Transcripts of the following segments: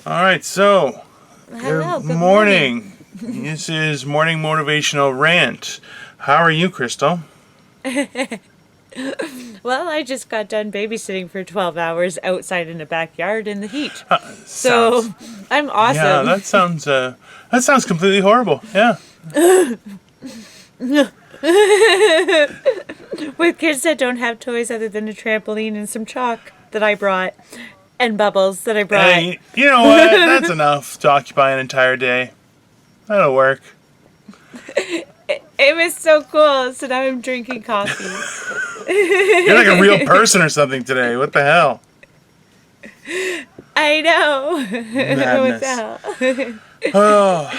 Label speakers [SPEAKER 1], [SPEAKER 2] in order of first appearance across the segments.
[SPEAKER 1] All right, so
[SPEAKER 2] Hello,
[SPEAKER 1] good morning. This is Morning Motivational Rant. How are you, Crystal?
[SPEAKER 2] Well, I just got done babysitting for 12 hours outside in the backyard in the heat.
[SPEAKER 1] Sounds,
[SPEAKER 2] I'm awesome.
[SPEAKER 1] yeah, that sounds completely horrible. Yeah.
[SPEAKER 2] With kids that don't have toys other than a trampoline and some chalk that I brought and bubbles that I brought.
[SPEAKER 1] Hey, you know what? That's enough to occupy an entire day. That'll work.
[SPEAKER 2] It was so cool. So now I'm drinking coffee.
[SPEAKER 1] You're like a real person or something today. What the hell?
[SPEAKER 2] I know.
[SPEAKER 1] Madness.
[SPEAKER 2] What the hell?
[SPEAKER 1] Oh,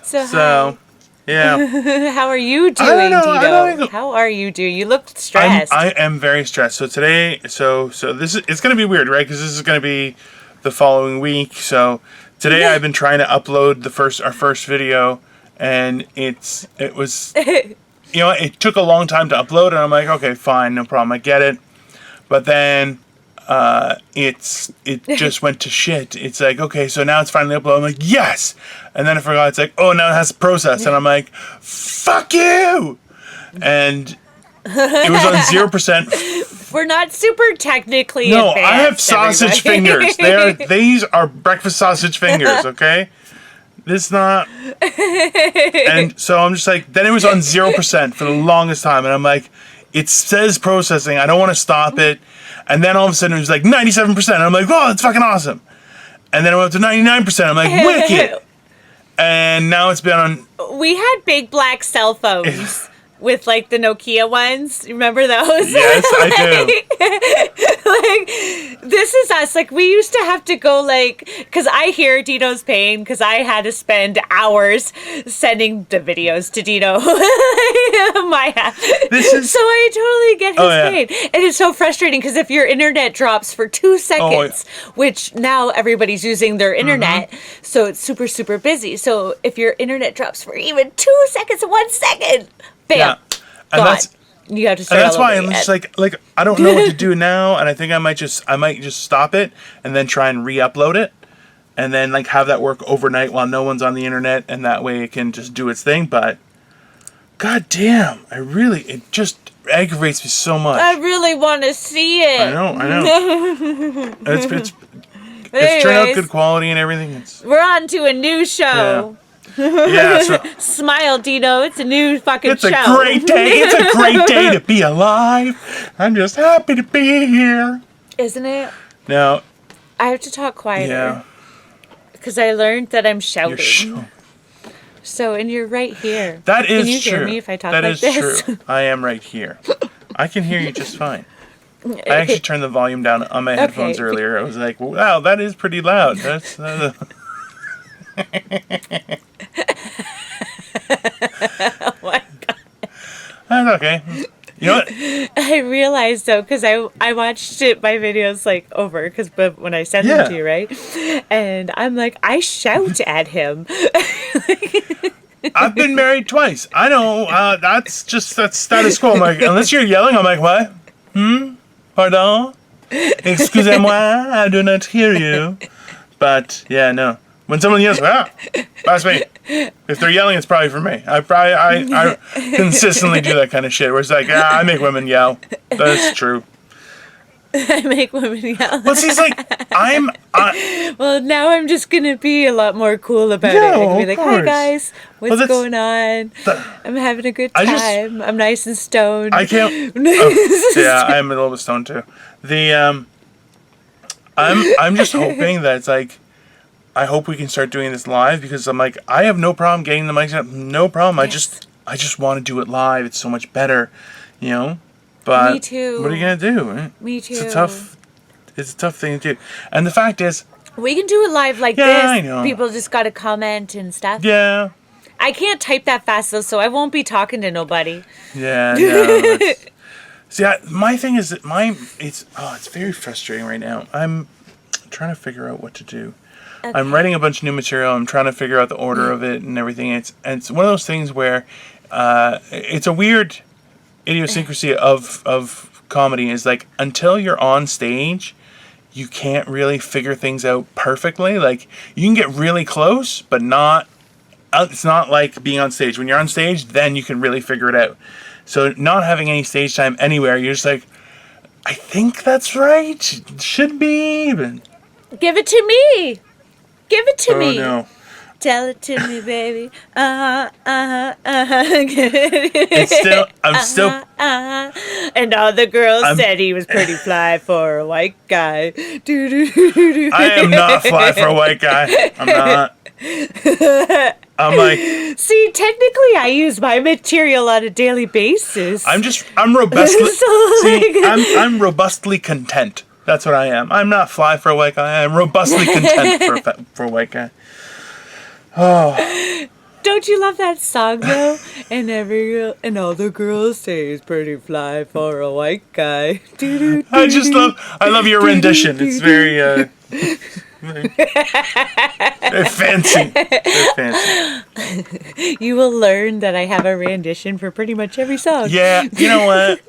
[SPEAKER 2] So
[SPEAKER 1] yeah.
[SPEAKER 2] how are you doing,
[SPEAKER 1] I don't know.
[SPEAKER 2] Dino? How are you doing? You look stressed.
[SPEAKER 1] I am very stressed. So today, so this is, it's going to be weird, right? Because this is going to be the following week. So today I've been trying to upload our first video, and it was it took a long time to upload, and I'm like, okay, fine, no problem, I get it. But then it just went to shit. It's like, okay, so now it's finally uploaded. I'm like, yes. And then I forgot. It's like, oh, now it has to process, and I'm like, fuck you. And it was on 0%.
[SPEAKER 2] We're not super technically
[SPEAKER 1] No,
[SPEAKER 2] advanced,
[SPEAKER 1] I have sausage
[SPEAKER 2] everybody.
[SPEAKER 1] fingers. These are breakfast sausage fingers. Okay, this is not. And so I'm just like, then it was on 0% for the longest time, and I'm like, it says processing. I don't want to stop it. And then all of a sudden it was like 97%. And I'm like, oh, that's fucking awesome. And then it went up to 99%. I'm like, wicked. And now it's been on.
[SPEAKER 2] We had big black cell phones with like the Nokia ones. Remember those?
[SPEAKER 1] Yes, I
[SPEAKER 2] Like, this is us. Like, we used to have to go, like, because I hear Dino's pain, because I had to spend hours sending the videos to Dino. So I totally get his pain. And it's so frustrating, because if your internet drops for 2 seconds, which now everybody's using their internet, so it's super, super busy. So if your internet drops for even 2 seconds, 1 second, bam,
[SPEAKER 1] yeah. And
[SPEAKER 2] gone.
[SPEAKER 1] that's.
[SPEAKER 2] You have to start
[SPEAKER 1] And that's
[SPEAKER 2] all
[SPEAKER 1] why
[SPEAKER 2] over
[SPEAKER 1] I'm just
[SPEAKER 2] again.
[SPEAKER 1] like I don't know what to do now, and I think I might just stop it and then try and re-upload it, and then like have that work overnight while no one's on the internet, and that way it can just do its thing. But god damn, it just aggravates me so much.
[SPEAKER 2] I really want to see it.
[SPEAKER 1] I know. It's turned out good quality and everything.
[SPEAKER 2] We're on to a new show.
[SPEAKER 1] Yeah, so
[SPEAKER 2] Smile, Dino. It's a new fucking show.
[SPEAKER 1] It's a great day. It's a great day to be alive. I'm just happy to be here.
[SPEAKER 2] Isn't it?
[SPEAKER 1] Now,
[SPEAKER 2] I have to talk quieter.
[SPEAKER 1] Yeah.
[SPEAKER 2] Because I learned that I'm shouting.
[SPEAKER 1] You're
[SPEAKER 2] So, and you're right here.
[SPEAKER 1] That is true.
[SPEAKER 2] Can you hear me if I talk
[SPEAKER 1] like
[SPEAKER 2] this?
[SPEAKER 1] That is true. I am right here. I can hear you just fine. I actually turned the volume down on my headphones earlier. I was like, wow, that is pretty loud. That's...
[SPEAKER 2] Oh my god.
[SPEAKER 1] That's okay. You know what?
[SPEAKER 2] I realized though, because I watched my videos like over, because when I sent them to you, right? And I'm like, I shout at him.
[SPEAKER 1] I've been married twice. I know. That's status quo. I'm like, unless you're yelling, I'm like, what? Pardon? Excusez-moi, I do not hear you. But yeah, no. When someone yells, that's me. If they're yelling, it's probably for me. I consistently do that kind of shit where it's like, I make women yell. That's true.
[SPEAKER 2] I make women yell.
[SPEAKER 1] Well, she's like,
[SPEAKER 2] well, now I'm just going to be a lot more cool about it. I can be like, hi guys, what's going on? I'm having a good time. I'm nice and stoned.
[SPEAKER 1] I can't. Yeah, I'm a little bit stoned too. I'm just hoping that it's like, I hope we can start doing this live, because I'm like, I have no problem getting the mics up. No problem. Yes. I just want to do it live. It's so much better, But
[SPEAKER 2] me too.
[SPEAKER 1] What are you gonna do? Right?
[SPEAKER 2] Me too.
[SPEAKER 1] It's a tough thing to do. And the fact is,
[SPEAKER 2] we can do it live like this.
[SPEAKER 1] I know.
[SPEAKER 2] People just gotta comment and stuff.
[SPEAKER 1] Yeah.
[SPEAKER 2] I can't type that fast though, so I won't be talking to nobody.
[SPEAKER 1] Yeah. No. See, my thing is that it's very frustrating right now. I'm trying to figure out what to do. Okay. I'm writing a bunch of new material. I'm trying to figure out the order of it and everything. It's one of those things where it's a weird idiosyncrasy of comedy. Is like, until you're on stage, you can't really figure things out perfectly. Like, you can get really close, but not. It's not like being on stage. When you're on stage, then you can really figure it out. So not having any stage time anywhere, you're just like, I think that's right. Should be. But...
[SPEAKER 2] Give it to me. Give it to me.
[SPEAKER 1] Oh, no.
[SPEAKER 2] Tell it to me, baby.
[SPEAKER 1] It's still, I'm still.
[SPEAKER 2] And all the girls said he was pretty fly for a white guy.
[SPEAKER 1] I am not fly for a white guy. I'm not. I'm like.
[SPEAKER 2] See, technically, I use my material on a daily basis.
[SPEAKER 1] I'm robustly.
[SPEAKER 2] So,
[SPEAKER 1] see, I'm robustly content. That's what I am. I'm not fly for a white guy. I'm robustly content for a white guy. Oh.
[SPEAKER 2] Don't you love that song though? And every girl and all the girls say he's pretty fly for a white guy.
[SPEAKER 1] I love your rendition. It's very very fancy. Very fancy.
[SPEAKER 2] You will learn that I have a rendition for pretty much every song.
[SPEAKER 1] Yeah, you know what?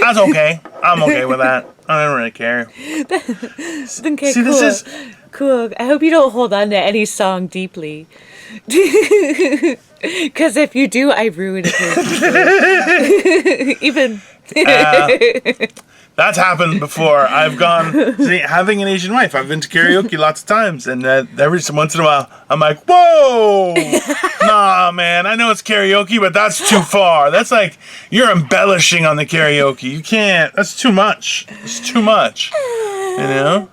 [SPEAKER 1] That's okay. I'm okay with that. I don't really care.
[SPEAKER 2] Okay,
[SPEAKER 1] See,
[SPEAKER 2] cool.
[SPEAKER 1] this is
[SPEAKER 2] cool. I hope you don't hold on to any song deeply. Because if you do, I ruin it for you. Even...
[SPEAKER 1] that's happened before. I've gone... See, having an Asian wife, I've been to karaoke lots of times, and every once in a while, I'm like, whoa! Nah, man, I know it's karaoke, but that's too far. That's like, you're embellishing on the karaoke. You can't. That's too much. It's too much. You know?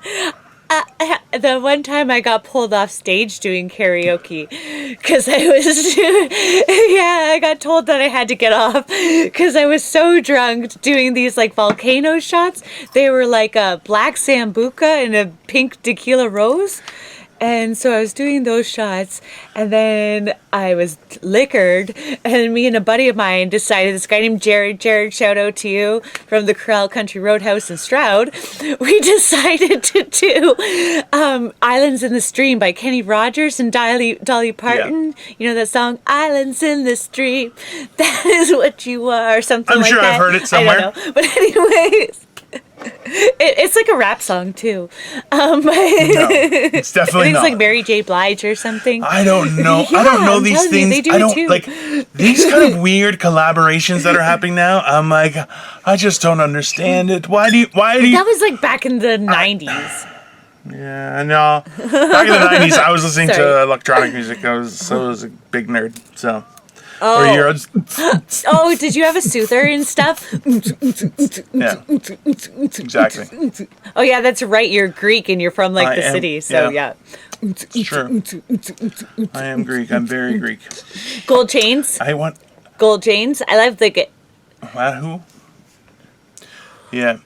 [SPEAKER 2] The one time I got pulled off stage doing karaoke because I got told that I had to get off because I was so drunk doing these like volcano shots. They were like a black sambuca and a pink tequila rose. And so I was doing those shots, and then I was liquored, and me and a buddy of mine decided, this guy named Jared, shout out to you, from the Corral Country Roadhouse in Stroud, we decided to do Islands in the Stream by Kenny Rogers and Dolly Parton. Yeah. You know that song, Islands in the Stream, that is what you are, or something like that.
[SPEAKER 1] I'm sure I've heard it somewhere.
[SPEAKER 2] I don't know. But anyways... It's like a rap song too. No,
[SPEAKER 1] it's definitely
[SPEAKER 2] I think
[SPEAKER 1] not.
[SPEAKER 2] It's like Mary J. Blige or something.
[SPEAKER 1] I don't know.
[SPEAKER 2] Yeah,
[SPEAKER 1] I don't know these things.
[SPEAKER 2] They do
[SPEAKER 1] I don't
[SPEAKER 2] too.
[SPEAKER 1] like these kind of weird collaborations that are happening now. I'm like, I just don't understand it. Why do you?
[SPEAKER 2] That was like back in the 90s.
[SPEAKER 1] Yeah, no. Back in the 90s, I was listening to electronic music. I was a big nerd. So.
[SPEAKER 2] Oh. Oh, did you have a soother and stuff?
[SPEAKER 1] Yeah, exactly.
[SPEAKER 2] Oh, yeah, that's right. You're Greek and you're from like the city. So, yeah.
[SPEAKER 1] It's true. I am Greek. I'm very Greek.
[SPEAKER 2] Gold chains? Gold chains? I love the...
[SPEAKER 1] Who? Yeah.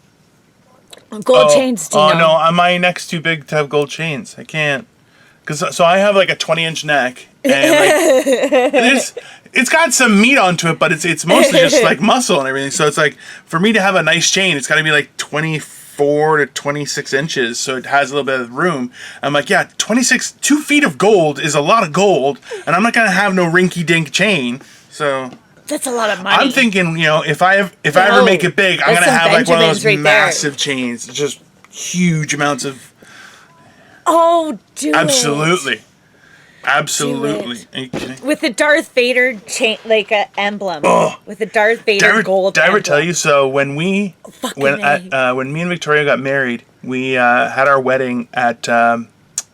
[SPEAKER 2] Gold chains, Dino.
[SPEAKER 1] Oh, no. My neck's too big to have gold chains. I can't. So I have like a 20-inch neck. And like, it's got some meat onto it, but it's mostly just like muscle and everything. So it's like, for me to have a nice chain, it's got to be like 24 to 26 inches, so it has a little bit of room. I'm like, yeah, 2 feet of gold is a lot of gold, and I'm not gonna have no rinky-dink chain. So
[SPEAKER 2] that's a lot of money.
[SPEAKER 1] I'm thinking, if I ever make it big, I'm gonna have like one of those massive chains, just huge amounts of.
[SPEAKER 2] Oh, dude!
[SPEAKER 1] Absolutely. Absolutely.
[SPEAKER 2] With the Darth Vader chain, like a emblem. Oh. With the Darth Vader gold.
[SPEAKER 1] Did I ever tell you? So when me and Victoria got married, we had our wedding at the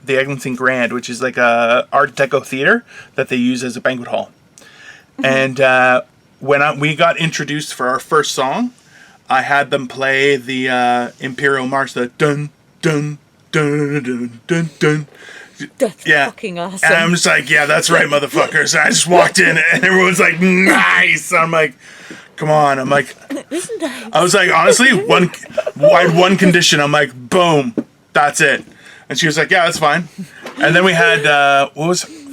[SPEAKER 1] Eglinton Grand, which is like a Art Deco theater that they use as a banquet hall. Mm-hmm. And when we got introduced for our first song, I had them play the Imperial March, the dun dun dun dun dun dun.
[SPEAKER 2] That's fucking awesome.
[SPEAKER 1] And I'm just like, yeah, that's right, motherfuckers. And I just walked in and everyone's like, nice. I'm like, come on. I'm like,
[SPEAKER 2] nice.
[SPEAKER 1] I was like, honestly, I had one condition. I'm like, boom, that's it. And she was like, yeah, that's fine. And then we had,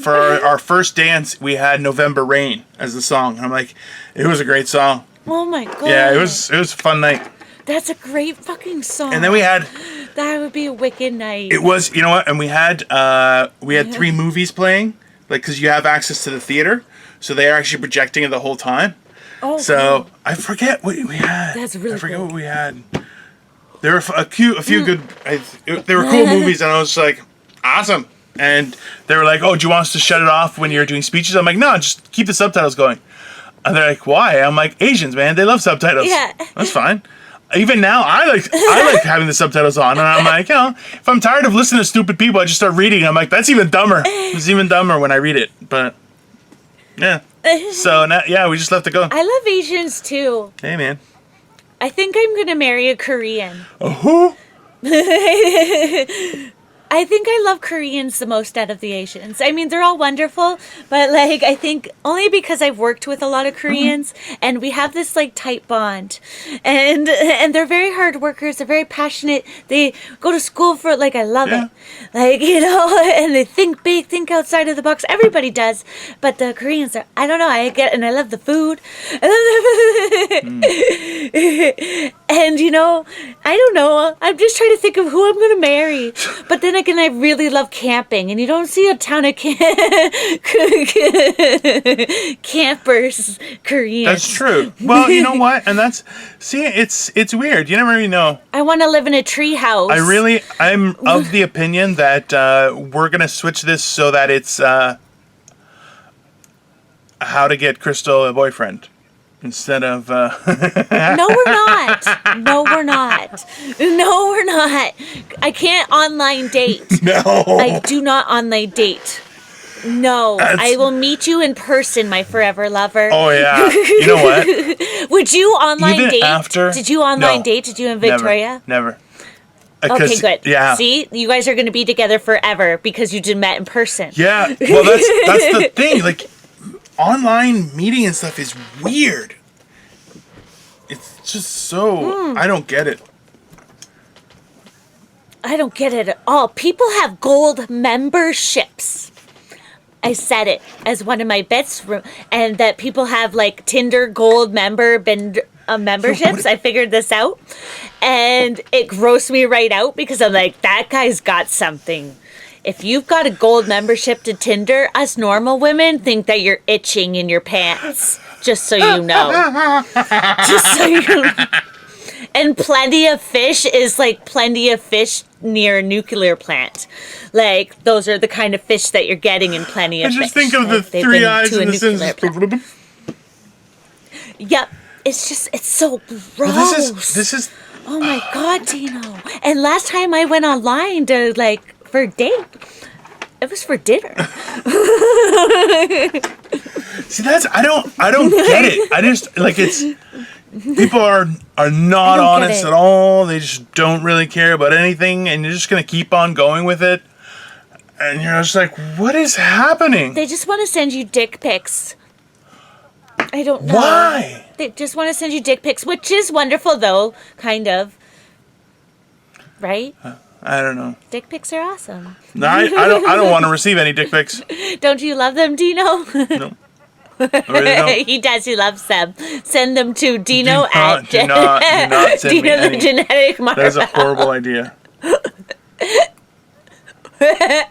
[SPEAKER 1] for our first dance, we had November Rain as the song. And I'm like, it was a great song.
[SPEAKER 2] Oh my God.
[SPEAKER 1] Yeah, it was a fun night.
[SPEAKER 2] That's a great fucking song.
[SPEAKER 1] And then we had...
[SPEAKER 2] That would be a wicked night.
[SPEAKER 1] It was, you know what? And we had 3 movies playing, like, because you have access to the theater, so they are actually projecting it the whole time. Oh. So I forget what we had.
[SPEAKER 2] That's really.
[SPEAKER 1] I forget what we had. there were a few good. They were cool movies, and I was like, awesome. And they were like, "Oh, do you want us to shut it off when you're doing speeches?" I'm like, "No, just keep the subtitles going." And they're like, "Why?" I'm like, "Asians, man, they love subtitles.
[SPEAKER 2] Yeah,
[SPEAKER 1] that's fine." Even now, I like having the subtitles on, and I'm like, if I'm tired of listening to stupid people, I just start reading. I'm like, that's even dumber. It's even dumber when I read it. But yeah, so now, we just left it go.
[SPEAKER 2] I love Asians too.
[SPEAKER 1] Hey, man.
[SPEAKER 2] I think I'm gonna marry a Korean.
[SPEAKER 1] Oh.
[SPEAKER 2] I think I love Koreans the most out of the Asians. I mean, they're all wonderful, but like, I think only because I've worked with a lot of Koreans and we have this like tight bond, and they're very hard workers. They're very passionate. They go to school for it. Like, I love it. Like, and they think big, think outside of the box. Everybody does, but the Koreans are, I don't know. I love the food. And I don't know. I'm just trying to think of who I'm going to marry. But then again, I really love camping, and you don't see a ton of campers, Koreans.
[SPEAKER 1] That's true. Well, you know what? And it's weird. You never really know.
[SPEAKER 2] I want to live in a tree house.
[SPEAKER 1] I'm of the opinion that we're going to switch this so that it's how to get Crystal a boyfriend. Instead of...
[SPEAKER 2] No, we're not. No, we're not. No, we're not. I can't online date.
[SPEAKER 1] No.
[SPEAKER 2] I do not online date. No. I will meet you in person, my forever lover.
[SPEAKER 1] Oh, yeah. You know what?
[SPEAKER 2] Would you online
[SPEAKER 1] Even
[SPEAKER 2] date?
[SPEAKER 1] after...
[SPEAKER 2] Did you online date? Did you in Victoria?
[SPEAKER 1] Never.
[SPEAKER 2] Okay, good.
[SPEAKER 1] Yeah.
[SPEAKER 2] See? You guys are going to be together forever because you just met in person.
[SPEAKER 1] Yeah. Well, that's the thing. Like... Online meeting and stuff is weird. It's just so... I don't get it.
[SPEAKER 2] I don't get it at all. People have gold memberships. I said it as one of my bets, and that people have like Tinder gold memberships. I figured this out, and it grossed me right out because I'm like, that guy's got something. If you've got a gold membership to Tinder, us normal women think that you're itching in your pants. Just so you know. Just so you know. And plenty of fish is like plenty of fish near a nuclear plant. Like, those are the kind of fish that you're getting in plenty of fish.
[SPEAKER 1] I just think of the three eyes in the Sims.
[SPEAKER 2] Yep. It's so gross.
[SPEAKER 1] Well, this is...
[SPEAKER 2] Oh my God, Dino. And last time I went online to for a date, it was for dinner.
[SPEAKER 1] See, I don't get it. I just it's people are not honest at all. They just don't really care about anything, and you're just gonna keep on going with it. And you're just like, what is happening?
[SPEAKER 2] They just want to send you dick pics. I don't know
[SPEAKER 1] why.
[SPEAKER 2] They just want to send you dick pics, which is wonderful though, kind of. Right?
[SPEAKER 1] I don't know.
[SPEAKER 2] Dick pics are awesome.
[SPEAKER 1] No, I don't want to receive any dick pics.
[SPEAKER 2] Don't you love them, Dino?
[SPEAKER 1] No. I really don't.
[SPEAKER 2] He does. He loves them. Send them to Dino
[SPEAKER 1] do not send
[SPEAKER 2] Dino
[SPEAKER 1] me any.
[SPEAKER 2] the genetic marvel.
[SPEAKER 1] That is a horrible idea.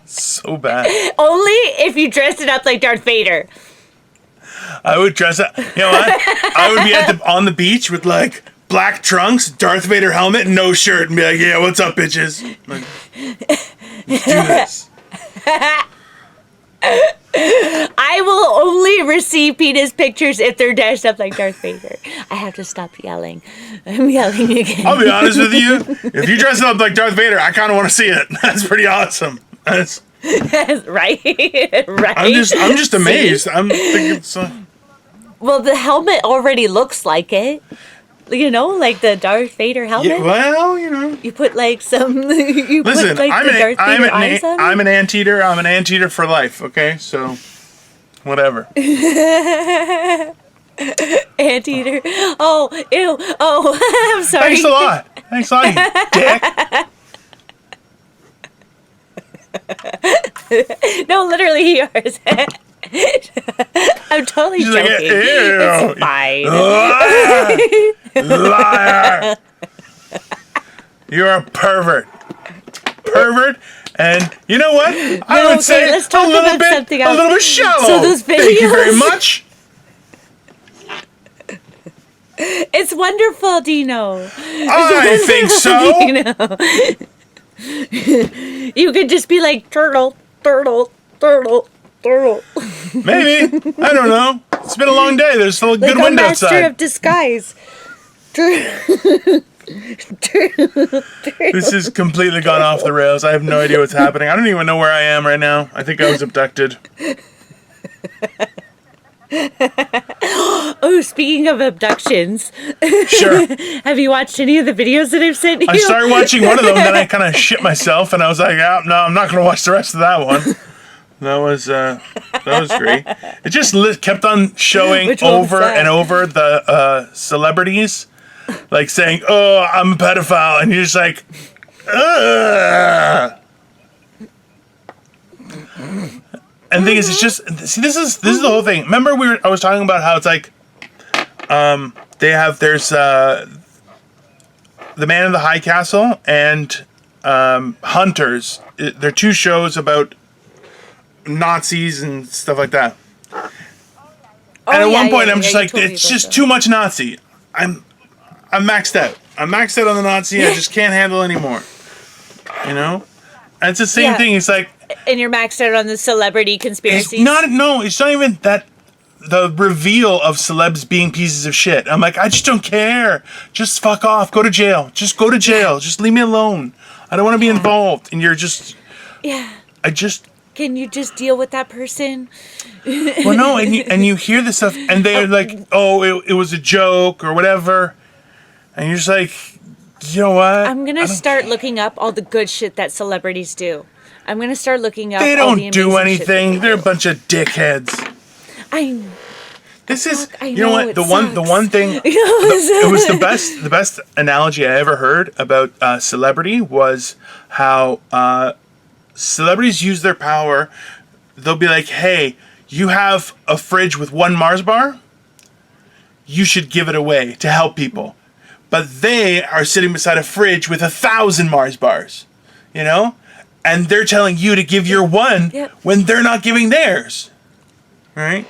[SPEAKER 1] So bad.
[SPEAKER 2] Only if you dressed it up like Darth Vader.
[SPEAKER 1] I would dress up. You know what? I would be on the beach with black trunks, Darth Vader helmet, and no shirt, and be like, "Yeah, what's up, bitches? Like, let's do this."
[SPEAKER 2] I will only receive penis pictures if they're dressed up like Darth Vader. I have to stop yelling. I'm yelling again.
[SPEAKER 1] I'll be honest with you. If you dress up like Darth Vader, I kind of want to see it. That's pretty awesome. That's
[SPEAKER 2] right. Right.
[SPEAKER 1] I'm just amazed. See? I'm thinking so.
[SPEAKER 2] Well, the helmet already looks like it. Like the Darth Vader helmet.
[SPEAKER 1] Yeah, well,
[SPEAKER 2] You put some. Listen,
[SPEAKER 1] put
[SPEAKER 2] the Darth Vader eyes on it?
[SPEAKER 1] I'm an anteater. I'm an anteater for life. Okay, so whatever.
[SPEAKER 2] Anteater. Oh, ew. Oh, I'm sorry.
[SPEAKER 1] Thanks a lot, you dick.
[SPEAKER 2] No, literally yours. I'm totally joking.
[SPEAKER 1] Like, ew.
[SPEAKER 2] It's fine.
[SPEAKER 1] Liar. You're a pervert. And you know what? I would say
[SPEAKER 2] let's talk about something else.
[SPEAKER 1] A little bit shallow.
[SPEAKER 2] So those videos.
[SPEAKER 1] Thank you very much.
[SPEAKER 2] It's wonderful, Dino.
[SPEAKER 1] I think so.
[SPEAKER 2] You could just be like, turtle, turtle, turtle, turtle.
[SPEAKER 1] Maybe. I don't know. It's been a long day. There's still a good wind outside.
[SPEAKER 2] Master of disguise.
[SPEAKER 1] This has completely gone off the rails. I have no idea what's happening. I don't even know where I am right now. I think I was abducted.
[SPEAKER 2] Oh, speaking of abductions.
[SPEAKER 1] Sure.
[SPEAKER 2] Have you watched any of the videos that I've sent you?
[SPEAKER 1] I started watching one of them, then I kind of shit myself, and I was like, oh, no, I'm not going to watch the rest of that one. That was great. It just kept on showing over and over the celebrities, like saying, "Oh, I'm a pedophile," and you're just like, ugh. And the thing is, it's just this is the whole thing. Remember, I was talking about how it's like, there's the Man in the High Castle and Hunters. They're two shows about Nazis and stuff like that. And at one point, I'm just like, it's just too much Nazi. I'm maxed out. I'm maxed out on the Nazi. I just can't handle anymore. You know? And it's the same thing. It's like,
[SPEAKER 2] and you're maxed out on the celebrity conspiracies.
[SPEAKER 1] It's not even that. The reveal of celebs being pieces of shit. I'm like, I just don't care. Just fuck off. Go to jail. Just go to jail. Just leave me alone. I don't want to be involved. And you're just.
[SPEAKER 2] Yeah.
[SPEAKER 1] Can
[SPEAKER 2] you just deal with that person?
[SPEAKER 1] Well, no, and you hear this stuff, and they're like, oh, it was a joke or whatever, and you're just like, you know what?
[SPEAKER 2] I'm gonna start looking up all the good shit that celebrities do. I'm gonna start looking up.
[SPEAKER 1] They don't do anything. They're a bunch of dickheads. You know what? The one thing. It was the best analogy I ever heard about celebrity was how. Celebrities use their power. They'll be like, hey, you have a fridge with one Mars bar. You should give it away to help people. But they are sitting beside a fridge with 1,000 Mars bars, you know? And they're telling you to give your one when they're not giving theirs. Right?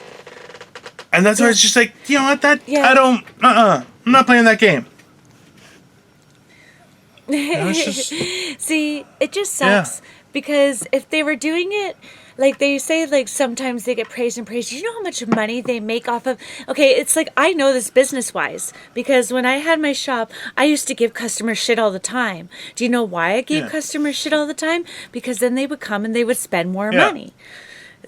[SPEAKER 1] And that's why it's just like, you know what? I don't, I'm not playing that game.
[SPEAKER 2] See, it just sucks. Because if they were doing it, like they say, like sometimes they get praised and praised. You know how much money they make off of? Okay, it's like I know this business-wise. Because when I had my shop, I used to give customers shit all the time. Do you know why I gave customers shit all the time? Because then they would come and they would spend more money.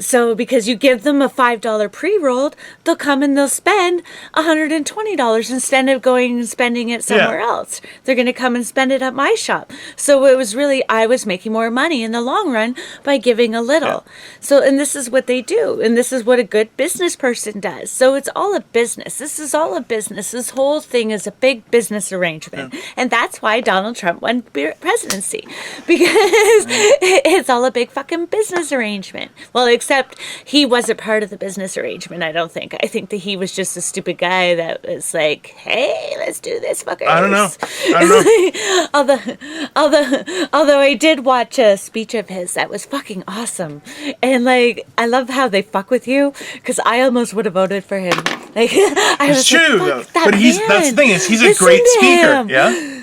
[SPEAKER 2] So because you give them a $5 pre-rolled, they'll come and they'll spend $120 instead of going and spending it somewhere else. They're going to come and spend it at my shop. So it was really, I was making more money in the long run by giving a little. So, and this is what they do. And this is what a good business person does. So it's all a business. This is all a business. This whole thing is a big business arrangement. And that's why Donald Trump won presidency. Because it's all a big fucking business arrangement. Well, except he wasn't part of the business arrangement, I don't think. I think that he was just a stupid guy that was like, hey, let's do this, fuckers.
[SPEAKER 1] I don't know.
[SPEAKER 2] Although I did watch a speech of his that was fucking awesome. And like, I love how they fuck with you, because I almost would have voted for him. Like,
[SPEAKER 1] it's true, though. But that's the thing is, he's a great speaker. Yeah?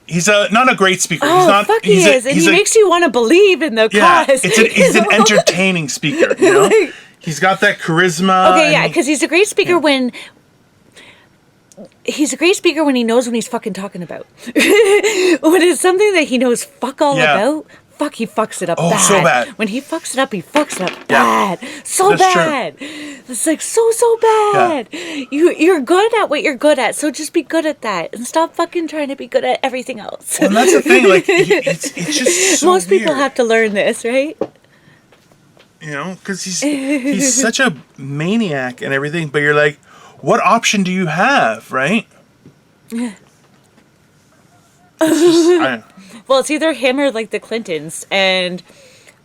[SPEAKER 1] He's not a great speaker.
[SPEAKER 2] Oh,
[SPEAKER 1] he's not.
[SPEAKER 2] Fuck he is, and he makes you want to believe in the cause.
[SPEAKER 1] He's an entertaining speaker. You know, he's got that charisma.
[SPEAKER 2] Okay, because he's a great speaker when. He's a great speaker when he knows what he's fucking talking about. When it's something that he knows fuck all about. Fuck, he fucks it up bad.
[SPEAKER 1] So bad.
[SPEAKER 2] When he fucks it up, he fucks it up bad. So that's bad. True. It's like so bad. Yeah. You're good at what you're good at, so just be good at that and stop fucking trying to be good at everything else.
[SPEAKER 1] Well, and that's the thing. Like, it's just so
[SPEAKER 2] most
[SPEAKER 1] weird.
[SPEAKER 2] people have to learn this, right?
[SPEAKER 1] You know, because he's such a maniac and everything. But you're like, what option do you have, right?
[SPEAKER 2] Yeah.
[SPEAKER 1] I
[SPEAKER 2] Well, it's either him or like the Clintons. And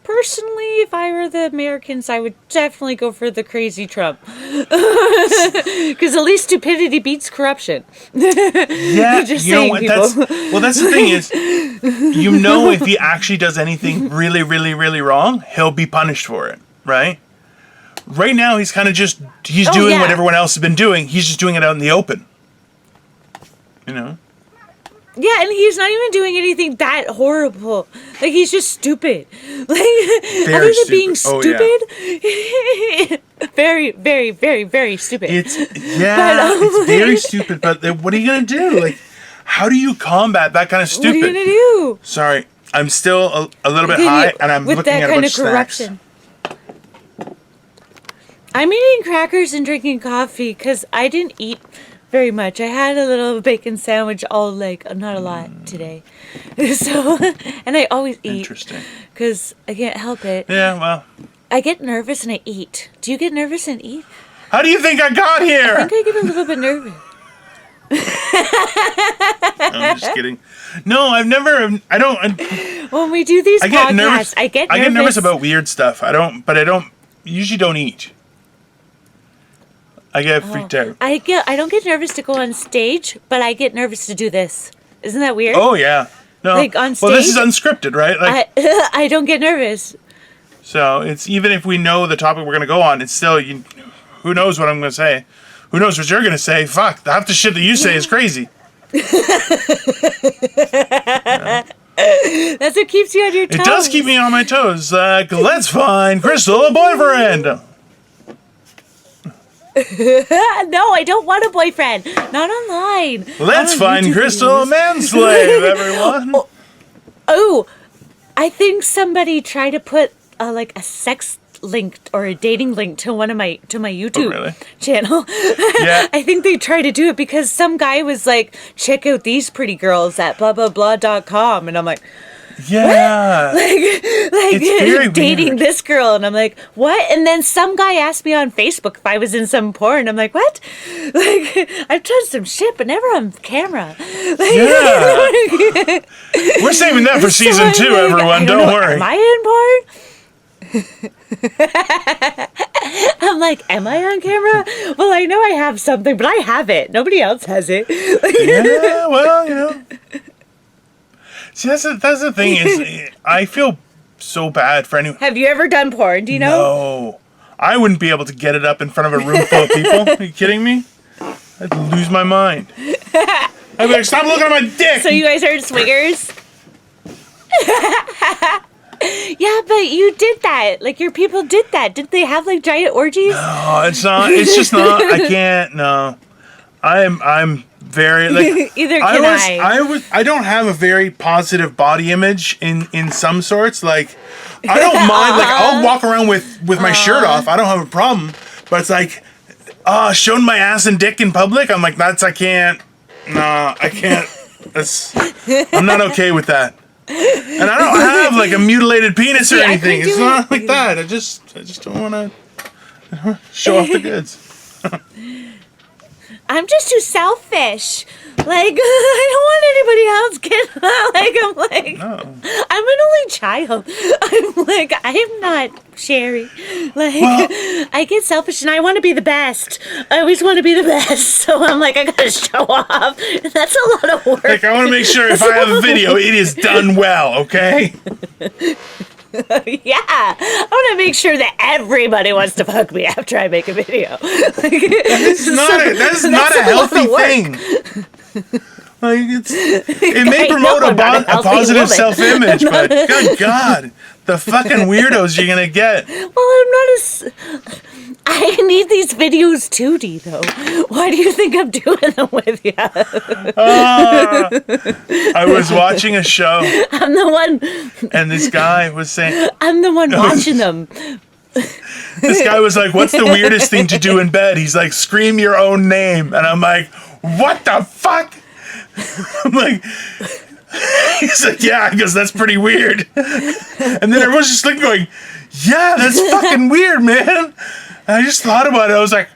[SPEAKER 2] personally, if I were the Americans, I would definitely go for the crazy Trump. Because at least stupidity beats corruption.
[SPEAKER 1] Yeah,
[SPEAKER 2] just
[SPEAKER 1] you know what?
[SPEAKER 2] people.
[SPEAKER 1] That's the thing is, you know, if he actually does anything really, really, really wrong, he'll be punished for it, right? Right now, he's kind of he's doing what everyone else has been doing. He's just doing it out in the open. You know?
[SPEAKER 2] Yeah, and he's not even doing anything that horrible. Like, he's just stupid. Like, other than being stupid, very, very, very, very stupid.
[SPEAKER 1] It's very stupid, but what are you going to do? Like, how do you combat that kind of stupid?
[SPEAKER 2] What are you going to do?
[SPEAKER 1] Sorry, I'm still a little bit high, and I'm looking at a bunch of snacks.
[SPEAKER 2] I'm eating crackers and drinking coffee because I didn't eat very much. I had a little bacon sandwich, not a lot today. So, and I always eat.
[SPEAKER 1] Interesting.
[SPEAKER 2] Because I can't help it.
[SPEAKER 1] Yeah, well.
[SPEAKER 2] I get nervous and I eat. Do you get nervous and eat?
[SPEAKER 1] How do you think I got here?
[SPEAKER 2] I think I get a little bit nervous.
[SPEAKER 1] I'm just kidding. No, I don't.
[SPEAKER 2] When we do these podcasts, I get nervous.
[SPEAKER 1] I get nervous about weird stuff. I usually don't eat. I get freaked out.
[SPEAKER 2] I don't get nervous to go on stage, but I get nervous to do this. Isn't that weird?
[SPEAKER 1] Oh yeah. No.
[SPEAKER 2] Like on stage.
[SPEAKER 1] Well, this is unscripted, right? Like
[SPEAKER 2] I don't get nervous.
[SPEAKER 1] So it's even if we know the topic we're gonna go on, it's still who knows what I'm gonna say? Who knows what you're gonna say? Fuck, half the shit that you say is crazy.
[SPEAKER 2] That's what keeps you on your toes.
[SPEAKER 1] It does keep me on my toes. Let's find Crystal a boyfriend.
[SPEAKER 2] No, I don't want a boyfriend. Not online.
[SPEAKER 1] Let's find Crystal a manslave, everyone.
[SPEAKER 2] Oh, I think somebody tried to put a sex link or a dating link to my YouTube channel.
[SPEAKER 1] Yeah.
[SPEAKER 2] I think they tried to do it because some guy was like, check out these pretty girls at blah blah blah.com, and I'm like,
[SPEAKER 1] yeah,
[SPEAKER 2] what? like dating
[SPEAKER 1] weird.
[SPEAKER 2] this girl, and I'm like, what? And then some guy asked me on Facebook if I was in some porn. I'm like, what? Like, I've done some shit, but never on camera.
[SPEAKER 1] Yeah. We're saving that for season 2, everyone. Don't worry.
[SPEAKER 2] Am I in porn? I'm like, am I on camera? Well, I know I have something, but I have it. Nobody else has it.
[SPEAKER 1] Yeah, well, See, that's the thing is, I feel so bad for anyone.
[SPEAKER 2] Have you ever done porn? Do you know?
[SPEAKER 1] No. I wouldn't be able to get it up in front of a room full of people. Are you kidding me? I'd lose my mind. I'd be like, stop looking at my dick!
[SPEAKER 2] So you guys are swingers? Yeah, but you did that. Like, your people did that. Did they have, giant orgies?
[SPEAKER 1] No, it's not. It's just not. I can't. No. I'm very
[SPEAKER 2] Either can
[SPEAKER 1] I don't have a very positive body image in some sorts. Like, I don't mind. Like, I'll walk around with my shirt off. I don't have a problem. But it's like, showing my ass and dick in public. I'm like, I can't. No, I can't. I'm not okay with that. And I don't have a mutilated penis or anything. It's not like that. I just don't want to show off the goods.
[SPEAKER 2] I'm just too selfish. I don't want anybody else getting
[SPEAKER 1] No.
[SPEAKER 2] I'm an only child. I'm not Sherry. I get selfish and I want to be the best. I always want to be the best. So I'm I gotta show off. That's a lot of work.
[SPEAKER 1] I want to make sure if I have a video, it is done well, okay?
[SPEAKER 2] Yeah, I want to make sure that everybody wants to fuck me after I make a video.
[SPEAKER 1] That is not a healthy thing. It may promote a positive self-image, but good God, the fucking weirdos you're gonna get.
[SPEAKER 2] Well, I need these videos too, Dino. Why do you think I'm doing them with you?
[SPEAKER 1] I was watching a show.
[SPEAKER 2] I'm the one.
[SPEAKER 1] And this guy was saying...
[SPEAKER 2] I'm the one watching them.
[SPEAKER 1] This guy was like, what's the weirdest thing to do in bed? He's like, scream your own name. And I'm like, what the fuck? I'm like... He's like, yeah, because that's pretty weird. And then everyone's just going, yeah, that's fucking weird, man. And I just thought about it. I was like,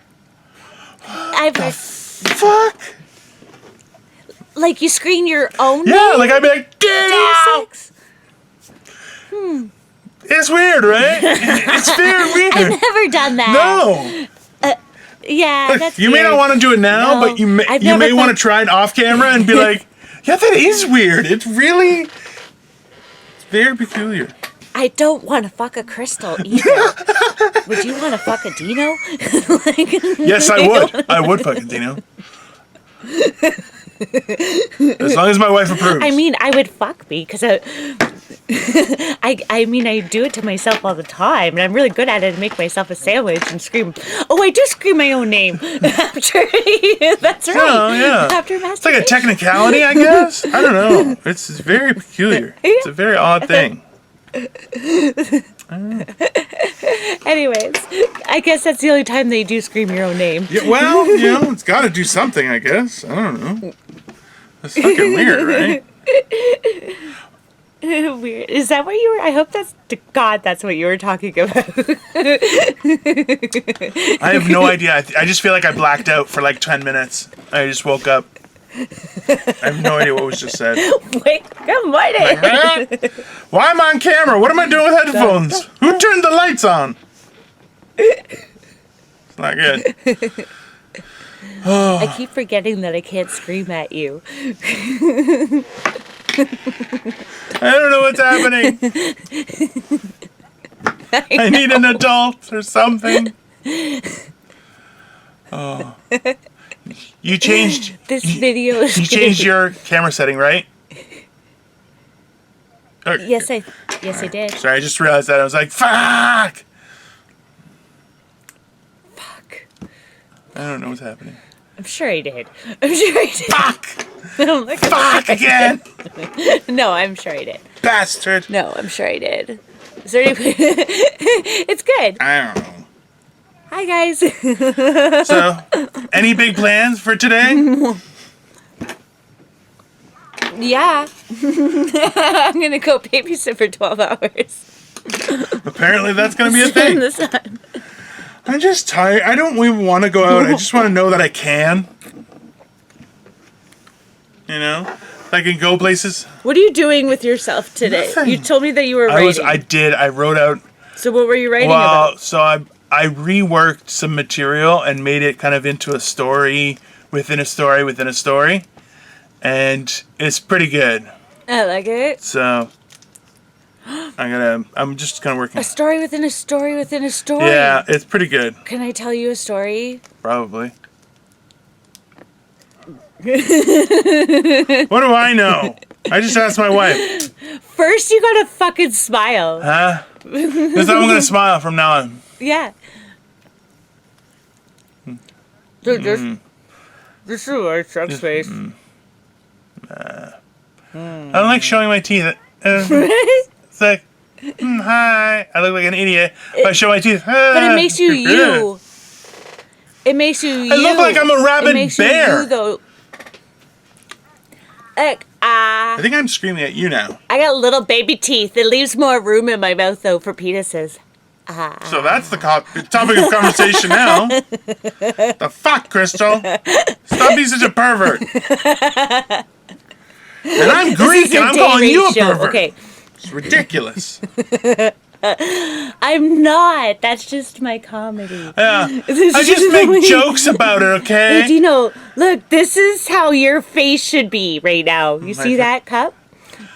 [SPEAKER 1] fuck?
[SPEAKER 2] You screen your own name?
[SPEAKER 1] Yeah, I'd be like, get out! It's weird, right? It's very weird.
[SPEAKER 2] I've never done that.
[SPEAKER 1] No.
[SPEAKER 2] Yeah,
[SPEAKER 1] Look,
[SPEAKER 2] that's
[SPEAKER 1] you
[SPEAKER 2] weird.
[SPEAKER 1] may not want to do it now, but you may want to try it off camera and be like, yeah, that is weird. It's very peculiar.
[SPEAKER 2] I don't want to fuck a Crystal either. Would you want to fuck a Dino?
[SPEAKER 1] Yes, I would. I would fuck a Dino. As long as my wife approves.
[SPEAKER 2] I mean, I would fuck me because I mean, I do it to myself all the time, and I'm really good at it. To make myself a sandwich and scream. Oh, I do scream my own name after. That's right.
[SPEAKER 1] Oh, yeah.
[SPEAKER 2] After masturbation.
[SPEAKER 1] It's like a technicality, I guess. I don't know. It's very peculiar. It's a very odd thing.
[SPEAKER 2] Anyways, I guess that's the only time they do scream your own name.
[SPEAKER 1] Yeah, well, it's got to do something, I guess. I don't know. That's fucking weird, right?
[SPEAKER 2] Weird. Is that what you were? I hope that's to God. That's what you were talking about.
[SPEAKER 1] I have no idea. I just feel like I blacked out for like 10 minutes. I just woke up. I have no idea what was just said.
[SPEAKER 2] Wait, good morning.
[SPEAKER 1] Like, why am I on camera? What am I doing with headphones? Who turned the lights on? It's not good.
[SPEAKER 2] I keep forgetting that I can't scream at you.
[SPEAKER 1] I don't know what's happening. I need an adult or something. Oh. You changed
[SPEAKER 2] this video.
[SPEAKER 1] You changed your camera setting, right?
[SPEAKER 2] Yes, I did.
[SPEAKER 1] Sorry, I just realized that. I was like, fuck!
[SPEAKER 2] Fuck.
[SPEAKER 1] I don't know what's happening.
[SPEAKER 2] I'm sure I did. Fuck!
[SPEAKER 1] Fuck again!
[SPEAKER 2] No, I'm sure I did.
[SPEAKER 1] Bastard!
[SPEAKER 2] No, I'm sure I did. Is there any... It's good.
[SPEAKER 1] I don't know.
[SPEAKER 2] Hi, guys.
[SPEAKER 1] So, any big plans for today?
[SPEAKER 2] Yeah. I'm going to go babysit for 12 hours.
[SPEAKER 1] Apparently that's going to be a thing.
[SPEAKER 2] In the sun.
[SPEAKER 1] I'm just tired. I don't even want to go out. I just want to know that I can. I can go places.
[SPEAKER 2] What are you doing with yourself today?
[SPEAKER 1] Nothing.
[SPEAKER 2] You told me that you were writing.
[SPEAKER 1] I wrote out.
[SPEAKER 2] So what were you writing about?
[SPEAKER 1] So I reworked some material and made it kind of into a story within a story within a story. And it's pretty good.
[SPEAKER 2] I like it.
[SPEAKER 1] So I'm just kind of working.
[SPEAKER 2] A story within a story within a story.
[SPEAKER 1] Yeah, it's pretty good.
[SPEAKER 2] Can I tell you a story?
[SPEAKER 1] Probably. What do I know? I just asked my wife.
[SPEAKER 2] First, you gotta fucking smile.
[SPEAKER 1] Huh? Because I'm gonna smile from now on.
[SPEAKER 2] Yeah. Dude, this is a sex face.
[SPEAKER 1] I don't like showing my teeth. It's like, hi. I look like an idiot if I show my teeth.
[SPEAKER 2] But it makes you you. It makes you you.
[SPEAKER 1] I look like I'm a rabid bear.
[SPEAKER 2] You, though.
[SPEAKER 1] I think I'm screaming at you now.
[SPEAKER 2] I got little baby teeth. It leaves more room in my mouth, though, for penises.
[SPEAKER 1] So that's the topic of conversation now. The fuck, Crystal? Stop being such a pervert. And I'm Greek, and I'm calling you a pervert.
[SPEAKER 2] Okay.
[SPEAKER 1] It's ridiculous.
[SPEAKER 2] I'm not. That's just my comedy.
[SPEAKER 1] Yeah. I just make jokes about it, okay?
[SPEAKER 2] Hey, Dino, look, this is how your face should be right now. You see that cup?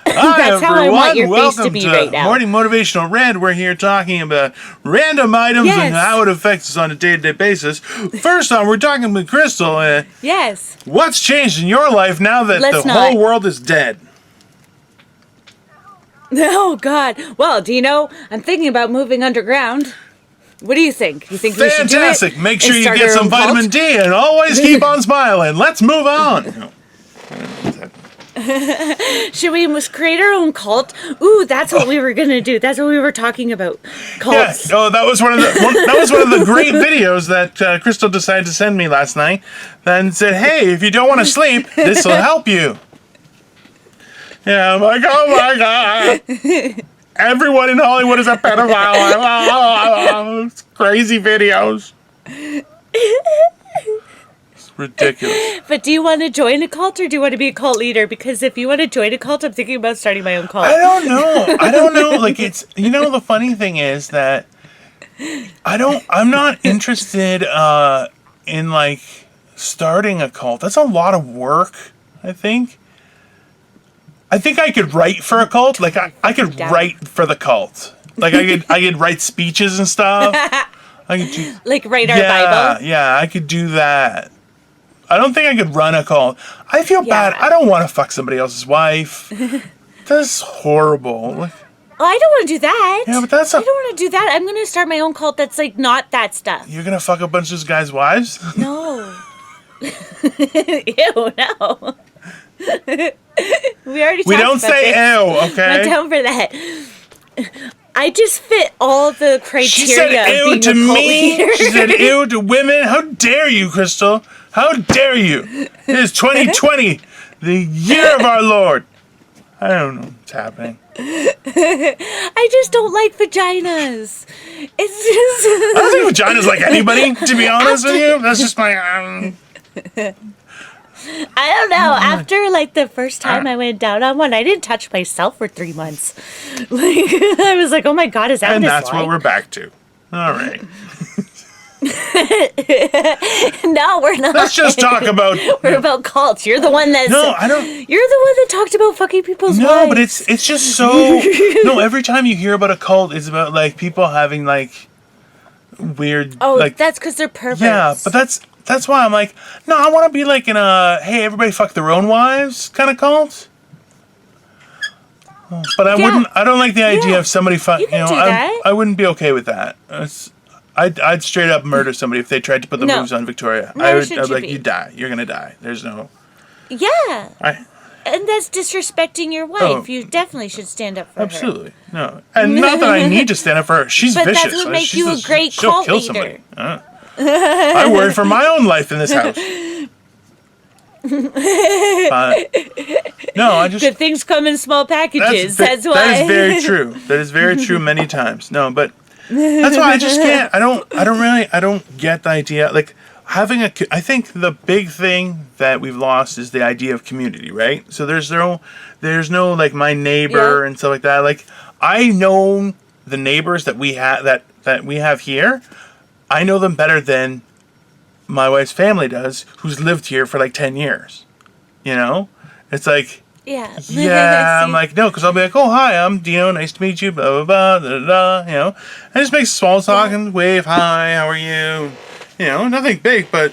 [SPEAKER 2] That's how I want your face to be right now.
[SPEAKER 1] Morning Motivational Rant. We're here talking about random items and how it affects us on a day-to-day basis. First on, we're talking with Crystal.
[SPEAKER 2] Yes.
[SPEAKER 1] What's changed in your life now that the whole world is dead?
[SPEAKER 2] Oh, God. Well, Dino, I'm thinking about moving underground. What do you think? You think we should do it?
[SPEAKER 1] Fantastic. Make sure you get some vitamin D and always keep on smiling. Let's move on.
[SPEAKER 2] Should we create our own cult? Ooh, that's what we were gonna do. That's what we were talking about. Cults.
[SPEAKER 1] Yeah. Oh, that was one of the great videos that Crystal decided to send me last night. And said, "Hey, if you don't want to sleep, this will help you." Yeah, I'm like, oh my god! Everyone in Hollywood is a pedophile. It's crazy videos. Ridiculous.
[SPEAKER 2] But do you want to join a cult or do you want to be a cult leader? Because if you want to join a cult, I'm thinking about starting my own cult.
[SPEAKER 1] I don't know. Like, it's, the funny thing is that I'm not interested in like starting a cult. That's a lot of work, I think. I think I could write for a cult. Like I could write for the cult. Like I could write speeches and stuff. I could do,
[SPEAKER 2] like write our Bible.
[SPEAKER 1] Yeah, I could do that. I don't think I could run a cult. I feel bad. I don't want to fuck somebody else's wife. That's horrible. Like,
[SPEAKER 2] I don't want to do that.
[SPEAKER 1] Yeah, but that's
[SPEAKER 2] I don't want to do that. I'm going to start my own cult that's like not that stuff.
[SPEAKER 1] You're going to fuck a bunch of this guy's wives?
[SPEAKER 2] No. Ew, no. We
[SPEAKER 1] don't say ew, okay?
[SPEAKER 2] I'm down for that. I just fit all the criteria.
[SPEAKER 1] She said ew to me. She said ew to women. How dare you, Crystal? How dare you? It is 2020, the year of our Lord. I don't know what's happening.
[SPEAKER 2] I just don't like vaginas. It's just...
[SPEAKER 1] I don't think vaginas like anybody, to be honest with you. That's just my...
[SPEAKER 2] I don't know. After like the first time I went down on one, I didn't touch myself for 3 months. Like I was like, oh my God, is that
[SPEAKER 1] And
[SPEAKER 2] what
[SPEAKER 1] that's
[SPEAKER 2] it's
[SPEAKER 1] what
[SPEAKER 2] like?
[SPEAKER 1] we're back to. All right.
[SPEAKER 2] No, we're not.
[SPEAKER 1] Let's just talk about...
[SPEAKER 2] We're about cults. You're the one that's...
[SPEAKER 1] No, I don't...
[SPEAKER 2] You're the one that talked about fucking people's wives.
[SPEAKER 1] No, but it's just so... No, every time you hear about a cult, it's about like people having like weird...
[SPEAKER 2] Oh,
[SPEAKER 1] like,
[SPEAKER 2] that's because they're perverts.
[SPEAKER 1] yeah, but that's why I'm like, no, I want to be like in a, hey, everybody fuck their own wives kind of cult. But I don't like the idea of somebody fuck,
[SPEAKER 2] You can do that.
[SPEAKER 1] I wouldn't be okay with that. I'd straight up murder somebody if they tried to put the moves on Victoria. I'd be like, you die. You're going to die. There's no...
[SPEAKER 2] Yeah. And that's disrespecting your wife.
[SPEAKER 1] Oh.
[SPEAKER 2] You definitely should stand up for her.
[SPEAKER 1] Absolutely. No. And not that I need to stand up for her. She's
[SPEAKER 2] But
[SPEAKER 1] vicious.
[SPEAKER 2] that's what makes you a great
[SPEAKER 1] she'll
[SPEAKER 2] cult
[SPEAKER 1] kill
[SPEAKER 2] leader.
[SPEAKER 1] somebody. I worry for my own life in this house. No, I just...
[SPEAKER 2] Good things come in small packages. That's why.
[SPEAKER 1] That is very true. That is very true many times. No, but that's why I just can't. I don't get the idea. Like, having I think the big thing that we've lost is the idea of community, right? So there's no like my neighbor and stuff like that. Like, I know the neighbors that we have that we have here. I know them better than my wife's family does, who's lived here for like 10 years. You know? It's like,
[SPEAKER 2] yeah,
[SPEAKER 1] I'm like, no, because I'll be like, oh, hi, I'm Dino, nice to meet you, blah, blah, blah, da, da, da, you know? And just make small talk and wave, hi, how are you? You know, nothing big, but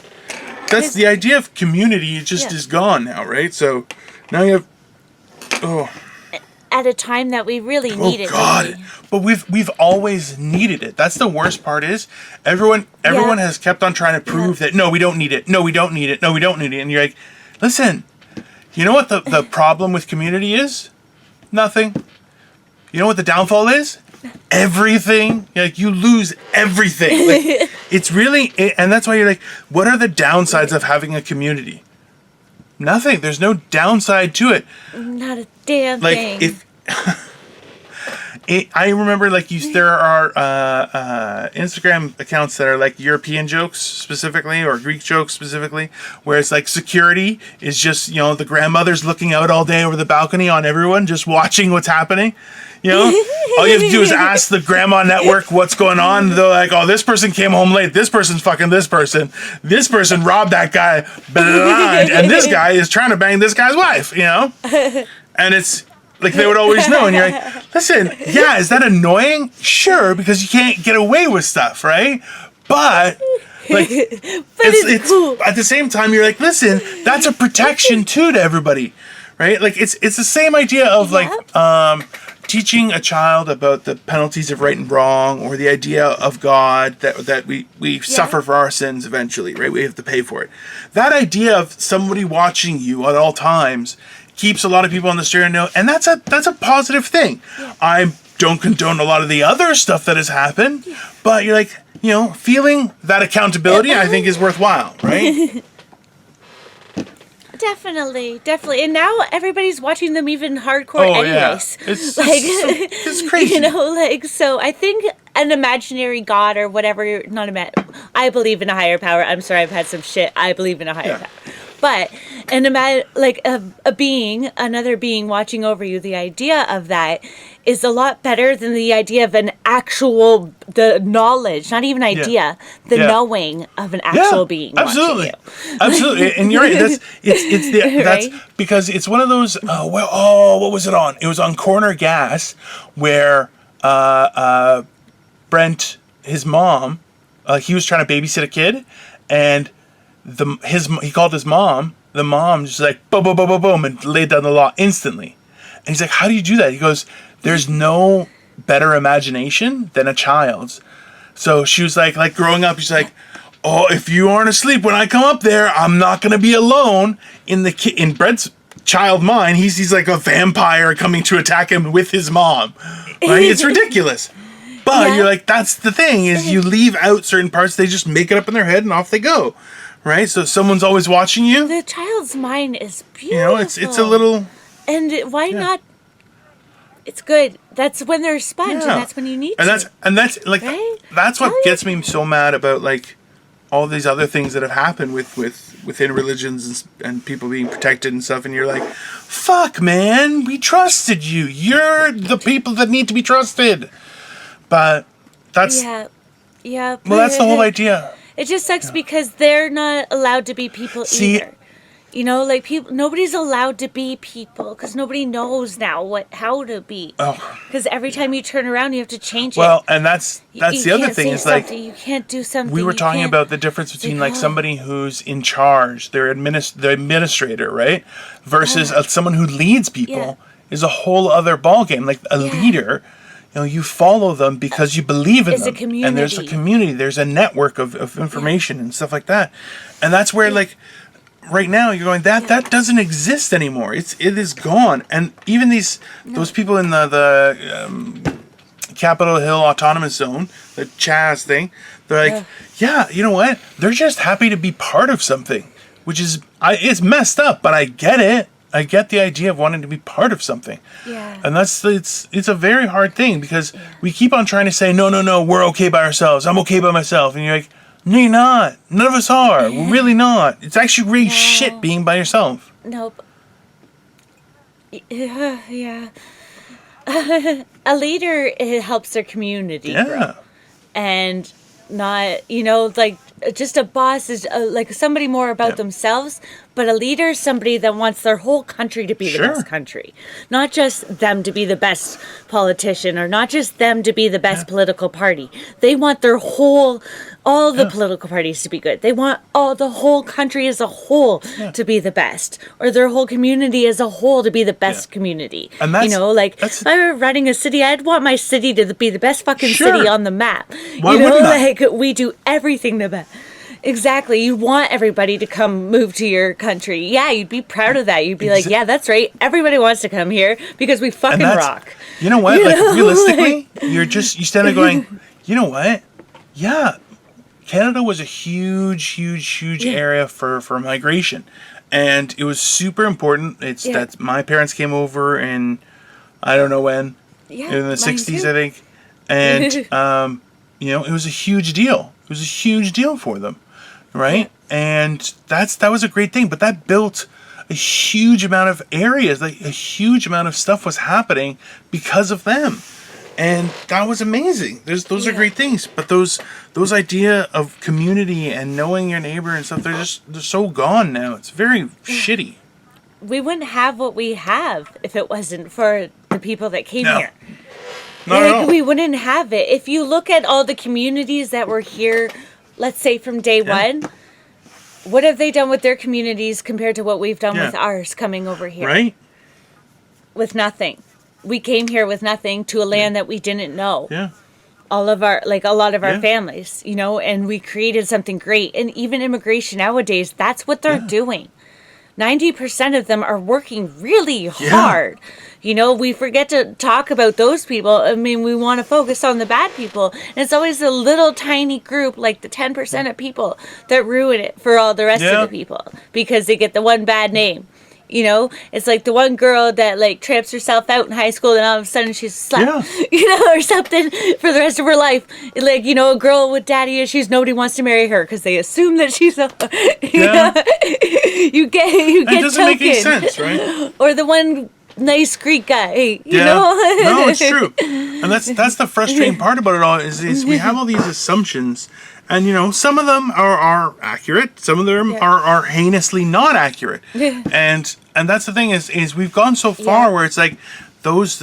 [SPEAKER 1] that's the idea of community. It just is gone now, right? So now you have,
[SPEAKER 2] at a time that we really need it.
[SPEAKER 1] Oh God! But we've always needed it. That's the worst part. Is everyone has kept on trying to prove that no, we don't need it. No, we don't need it. No, we don't need it. And you're like, listen, you know what the problem with community is? Nothing. You know what the downfall is? Everything. Like, you lose everything. Like, it's really, and that's why you're like, what are the downsides of having a community? Nothing. There's no downside to it.
[SPEAKER 2] Not a damn thing.
[SPEAKER 1] Like, I remember, like, there are Instagram accounts that are like European jokes specifically, or Greek jokes specifically, where it's like security is just, you know, the grandmother's looking out all day over the balcony on everyone, just watching what's happening. You know, all you have to do is ask the grandma network what's going on. They're like, oh, this person came home late. This person's fucking this person. This person robbed that guy. And this guy is trying to bang this guy's wife, you know? And it's like, they would always know. And you're like, listen, yeah, is that annoying? Sure, because you can't get away with stuff, right? But... like, it's cool. At the same time, you're like, listen, that's a protection too to everybody, right? Like, it's the same idea of like teaching a child about the penalties of right and wrong, or the idea of God, that we suffer for our sins eventually, right? We have to pay for it. That idea of somebody watching you at all times keeps a lot of people on the straight and narrow, and that's a positive thing. Yeah. I don't condone a lot of the other stuff that has happened, but you're like, you know, feeling that accountability, I think, is worthwhile, right?
[SPEAKER 2] Definitely. And now everybody's watching them even hardcore anyways.
[SPEAKER 1] Yeah. It's crazy.
[SPEAKER 2] You know, like, so I think an imaginary God or whatever, I believe in a higher power. I'm sorry, I've had some shit. I believe in a higher power. But another being watching over you, the idea of that is a lot better than the idea of the knowledge, not even idea, knowing of an actual being.
[SPEAKER 1] Absolutely.
[SPEAKER 2] Watching you.
[SPEAKER 1] Absolutely. And you're right. That's because it's one of those, what was it on? It was on Corner Gas, where Brent, his mom, he was trying to babysit a kid, and he called his mom. The mom just like boom, boom, boom, boom, boom, and laid down the law instantly. And he's like, how do you do that? He goes, there's no better imagination than a child's. So she was like growing up, she's like, oh, if you aren't asleep when I come up there, I'm not gonna be alone. In Brett's child mind, he's like a vampire coming to attack him with his mom. Right? It's ridiculous. But you're like, that's the thing, is you leave out certain parts, they just make it up in their head and off they go. Right? So someone's always watching you.
[SPEAKER 2] The child's mind is beautiful.
[SPEAKER 1] You know, it's a little.
[SPEAKER 2] And why not? It's good. That's when they're a sponge, and that's when you need to.
[SPEAKER 1] And that's like,
[SPEAKER 2] right?
[SPEAKER 1] That's what gets me so mad about like all these other things that have happened within religions and people being protected and stuff. And you're like, fuck, man, we trusted you. You're the people that need to be trusted. But that's
[SPEAKER 2] yeah.
[SPEAKER 1] Well, that's the whole idea.
[SPEAKER 2] It just sucks because they're not allowed to be people either. You know, like people, nobody's allowed to be people because nobody knows now how to be. Because every time you turn around, you have to change it.
[SPEAKER 1] Well, and that's the other thing is like
[SPEAKER 2] you can't do something.
[SPEAKER 1] We were talking about the difference between like somebody who's in charge, the administrator, right, versus someone who leads people is a whole other ballgame. Like a leader. You know, you follow them because you believe in them. And there's a community. There's a network of information and stuff like that. And that's where, like, right now you're going, that doesn't exist anymore. It is gone. And even those people in the Capitol Hill Autonomous Zone, the Chaz thing, they're like, you know what? They're just happy to be part of something, which is, it's messed up, but I get it. I get the idea of wanting to be part of something. Yeah. And it's a very hard thing because we keep on trying to say, no, we're okay by ourselves. I'm okay by myself. And you're like, no, you're not. None of us are. We're really not. It's actually really shit being by yourself.
[SPEAKER 2] Nope. Yeah. A leader, it helps their community grow. And not, like just a boss is like somebody more about themselves, but a leader is somebody that wants their whole country to be the best country. Not just them to be the best politician or not just them to be the best political party. They want their all the political parties to be good. They want the whole country as a whole to be the best, or their whole community as a whole to be the best community. And that's, if I were running a city, I'd want my city to be the best fucking city on the map.
[SPEAKER 1] Why wouldn't I?
[SPEAKER 2] Like we do everything the best. Exactly. You want everybody to come move to your country. Yeah, you'd be proud of that. You'd be like, yeah, that's right. Everybody wants to come here because we fucking rock.
[SPEAKER 1] You know what? Realistically, you stand there going, you know what? Yeah, Canada was a huge area for migration. And it was super important. It's that my parents came over in, I don't know when, in the 60s, I think. And, it was a huge deal. It was a huge deal for them. Right? And that was a great thing, but that built a huge amount of areas, like a huge amount of stuff was happening because of them. And that was amazing. Those are great things, but those idea of community and knowing your neighbor and stuff, they're so gone now. It's very shitty.
[SPEAKER 2] We wouldn't have what we have if it wasn't for the people that came here.
[SPEAKER 1] Not at all.
[SPEAKER 2] We wouldn't have it. If you look at all the communities that were here, let's say from day one, what have they done with their communities compared to what we've done with ours coming over here?
[SPEAKER 1] Right?
[SPEAKER 2] With nothing. We came here with nothing to a land that we didn't know.
[SPEAKER 1] Yeah.
[SPEAKER 2] A lot of our families, and we created something great. And even immigration nowadays, that's what they're doing. 90% of them are working really hard. We forget to talk about those people. I mean, we want to focus on the bad people. And it's always a little tiny group, like the 10% of people that ruin it for all the rest of the people because they get the one bad name. It's like the one girl that like trips herself out in high school and all of a sudden she's a slut, or something for the rest of her life. Like, a girl with daddy issues, nobody wants to marry her because they assume that she's a, you get
[SPEAKER 1] it doesn't make any
[SPEAKER 2] token.
[SPEAKER 1] sense, right?
[SPEAKER 2] Or the one nice Greek guy, you
[SPEAKER 1] know? No, it's true. And that's the frustrating part about it all is we have all these assumptions. And, some of them are accurate. Some of them are heinously not accurate. And that's the thing is we've gone so far where it's like those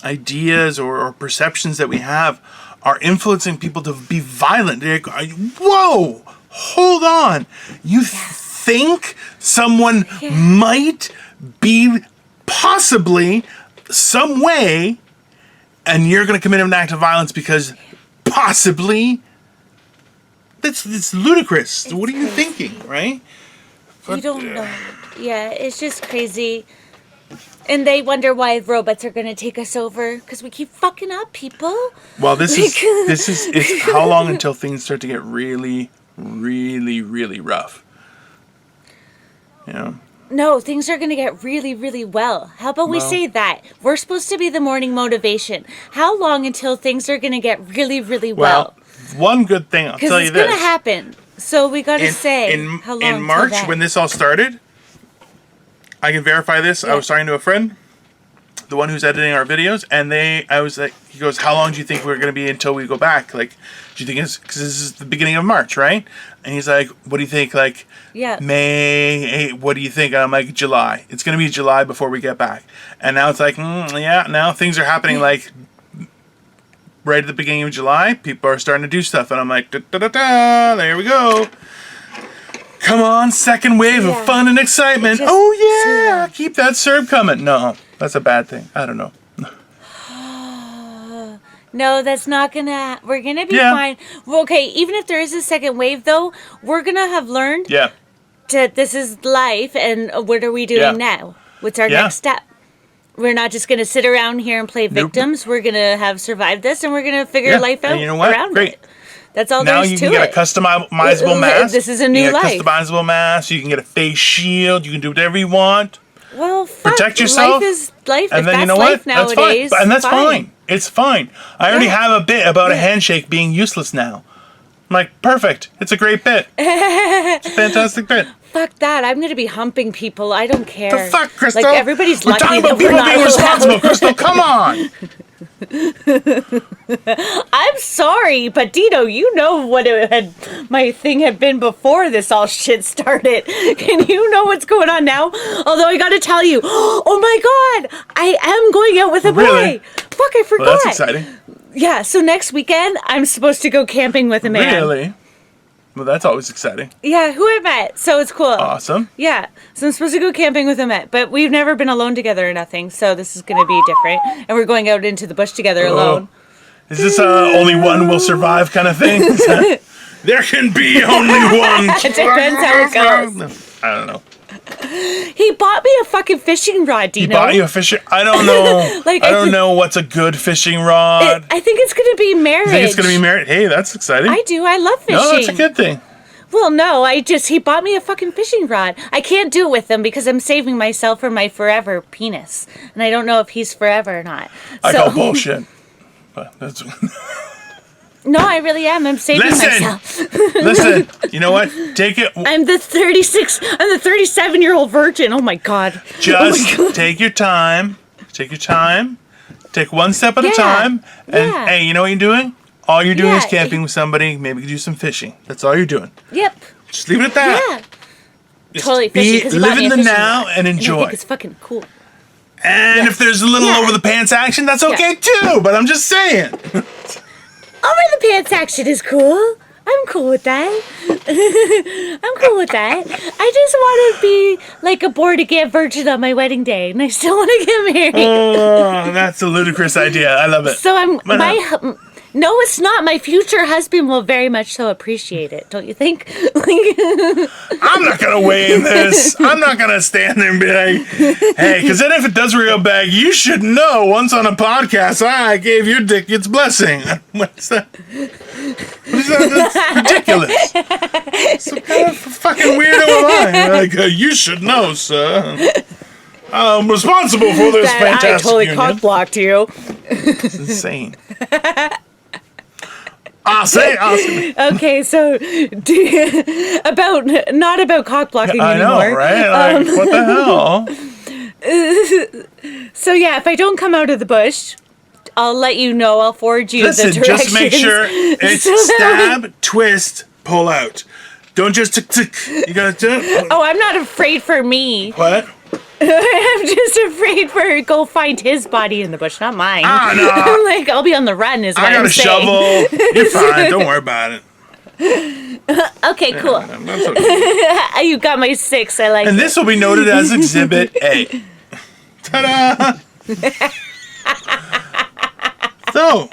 [SPEAKER 1] ideas or perceptions that we have are influencing people to be violent. They're like, whoa, hold on. You think someone might be possibly some way, and you're going to commit an act of violence because possibly? It's ludicrous. What are you thinking, right?
[SPEAKER 2] You don't know. Yeah, it's just crazy. And they wonder why robots are going to take us over because we keep fucking up, people.
[SPEAKER 1] Well, it's how long until things start to get really, really, really rough? You know?
[SPEAKER 2] No, things are going to get really, really well. How about we say that? We're supposed to be the morning motivation. How long until things are going to get really, really well?
[SPEAKER 1] One good thing, I'll tell you this.
[SPEAKER 2] Because it's going to happen. So we got to say how long
[SPEAKER 1] in March, when this all started, I can verify this. I was talking to a friend, the one who's editing our videos, and I was like, he goes, how long do you think we're going to be until we go back? Like, do you think it's, because this is the beginning of March, right? And he's like, what do you think? Like, May, what do you think? And I'm like, July. It's going to be July before we get back. And now it's like, now things are happening like right at the beginning of July. People are starting to do stuff. And I'm like, there we go. Come on, second wave of fun and excitement. Keep that serve coming. No, that's a bad thing. I don't know.
[SPEAKER 2] No, that's not gonna. We're gonna be fine. Okay, even if there is a second wave, though, we're gonna have learned that this is life, and what are we doing now? What's our next step? We're not just gonna sit around here and play victims. We're gonna have survived this, and we're gonna figure life out around it. That's all there is to it.
[SPEAKER 1] Now you can get a customizable mask.
[SPEAKER 2] This is a new life.
[SPEAKER 1] Customizable mask. You can get a face shield. You can do whatever you want.
[SPEAKER 2] Well, fuck.
[SPEAKER 1] Protect yourself.
[SPEAKER 2] Life is life.
[SPEAKER 1] And then
[SPEAKER 2] that's
[SPEAKER 1] you know
[SPEAKER 2] life
[SPEAKER 1] what?
[SPEAKER 2] Nowadays,
[SPEAKER 1] that's fine. And that's fine. It's fine. I already have a bit about a handshake being useless now. I'm like, perfect. It's a great bit. It's a fantastic bit.
[SPEAKER 2] Fuck that. I'm going to be humping people. I don't care.
[SPEAKER 1] The fuck, Crystal?
[SPEAKER 2] Like, everybody's
[SPEAKER 1] We're
[SPEAKER 2] lucky
[SPEAKER 1] talking
[SPEAKER 2] that
[SPEAKER 1] about people being responsible,
[SPEAKER 2] allowed.
[SPEAKER 1] Crystal. Come on.
[SPEAKER 2] I'm sorry, but Dino, you know what my thing had been before this all shit started. And you know what's going on now? Although I gotta tell you, oh my god, I am going out with a boy.
[SPEAKER 1] Really?
[SPEAKER 2] Fuck, I forgot.
[SPEAKER 1] Well, that's exciting.
[SPEAKER 2] Yeah, so next weekend, I'm supposed to go camping with a man.
[SPEAKER 1] Really? Well, that's always exciting.
[SPEAKER 2] Yeah, who I met, so it's cool.
[SPEAKER 1] Awesome.
[SPEAKER 2] Yeah, so I'm supposed to go camping with him, but we've never been alone together or nothing, so this is going to be different. And we're going out into the bush together alone.
[SPEAKER 1] Is this only one will survive kind of thing? There can be only one.
[SPEAKER 2] It depends how it goes.
[SPEAKER 1] I don't know.
[SPEAKER 2] He bought me a fucking fishing rod, Dino.
[SPEAKER 1] He bought you a fishing... I don't know. I don't know what's a good fishing rod.
[SPEAKER 2] I think it's going to be marriage.
[SPEAKER 1] You think it's going to be marriage? Hey, that's exciting.
[SPEAKER 2] I do. I love fishing.
[SPEAKER 1] No, that's a good thing.
[SPEAKER 2] Well, no, he bought me a fucking fishing rod. I can't do it with him because I'm saving myself for my forever penis. And I don't know if he's forever or not.
[SPEAKER 1] I call bullshit. But that's...
[SPEAKER 2] No, I really am. I'm saving myself.
[SPEAKER 1] Listen, you know what? Take it.
[SPEAKER 2] I'm the 37-year-old virgin. Oh my god.
[SPEAKER 1] Just take your time. Take your time. Take one step at a time. And hey, you know what you're doing? All you're doing is camping with somebody. Maybe you can do some fishing. That's all you're doing.
[SPEAKER 2] Yep.
[SPEAKER 1] Just leave it at that.
[SPEAKER 2] Yeah. Just totally fishing.
[SPEAKER 1] Live in the now and enjoy.
[SPEAKER 2] And I think it's fucking cool.
[SPEAKER 1] And if there's a little over the pants action, that's okay too. But I'm just saying.
[SPEAKER 2] Over the pants action is cool. I'm cool with that. I'm cool with that. I just want to be like a born-again virgin on my wedding day, and I still want to get married.
[SPEAKER 1] Oh, that's a ludicrous idea. I love it.
[SPEAKER 2] So no, it's not. My future husband will very much so appreciate it, don't you think?
[SPEAKER 1] I'm not going to weigh in this. I'm not going to stand there and be like, hey, because then if it does real bad, you should know once on a podcast, I gave your dick its blessing. What's that? What is that? That's ridiculous. Some kind of fucking weirdo am I? Like, you should know, sir. I'm responsible for this fantastic
[SPEAKER 2] I totally
[SPEAKER 1] union.
[SPEAKER 2] cock-blocked you.
[SPEAKER 1] It's insane. Awesome.
[SPEAKER 2] Okay, so not about cock blocking anymore.
[SPEAKER 1] I know, right? Like, what the hell?
[SPEAKER 2] So yeah, if I don't come out of the bush, I'll let you know. I'll forward you the directions.
[SPEAKER 1] Just make sure it's stab, twist, pull out. Don't just tick. You gotta do it.
[SPEAKER 2] Oh, I'm not afraid for me.
[SPEAKER 1] What?
[SPEAKER 2] I'm just afraid for go find his body in the bush, not mine.
[SPEAKER 1] No.
[SPEAKER 2] Like, I'll be on the run is what
[SPEAKER 1] I got
[SPEAKER 2] I'm
[SPEAKER 1] a
[SPEAKER 2] saying.
[SPEAKER 1] shovel. You're fine. Don't worry about it.
[SPEAKER 2] Okay, cool.
[SPEAKER 1] That's okay.
[SPEAKER 2] You got my 6. I like
[SPEAKER 1] And
[SPEAKER 2] it.
[SPEAKER 1] this will be noted as Exhibit A. Ta-da! So,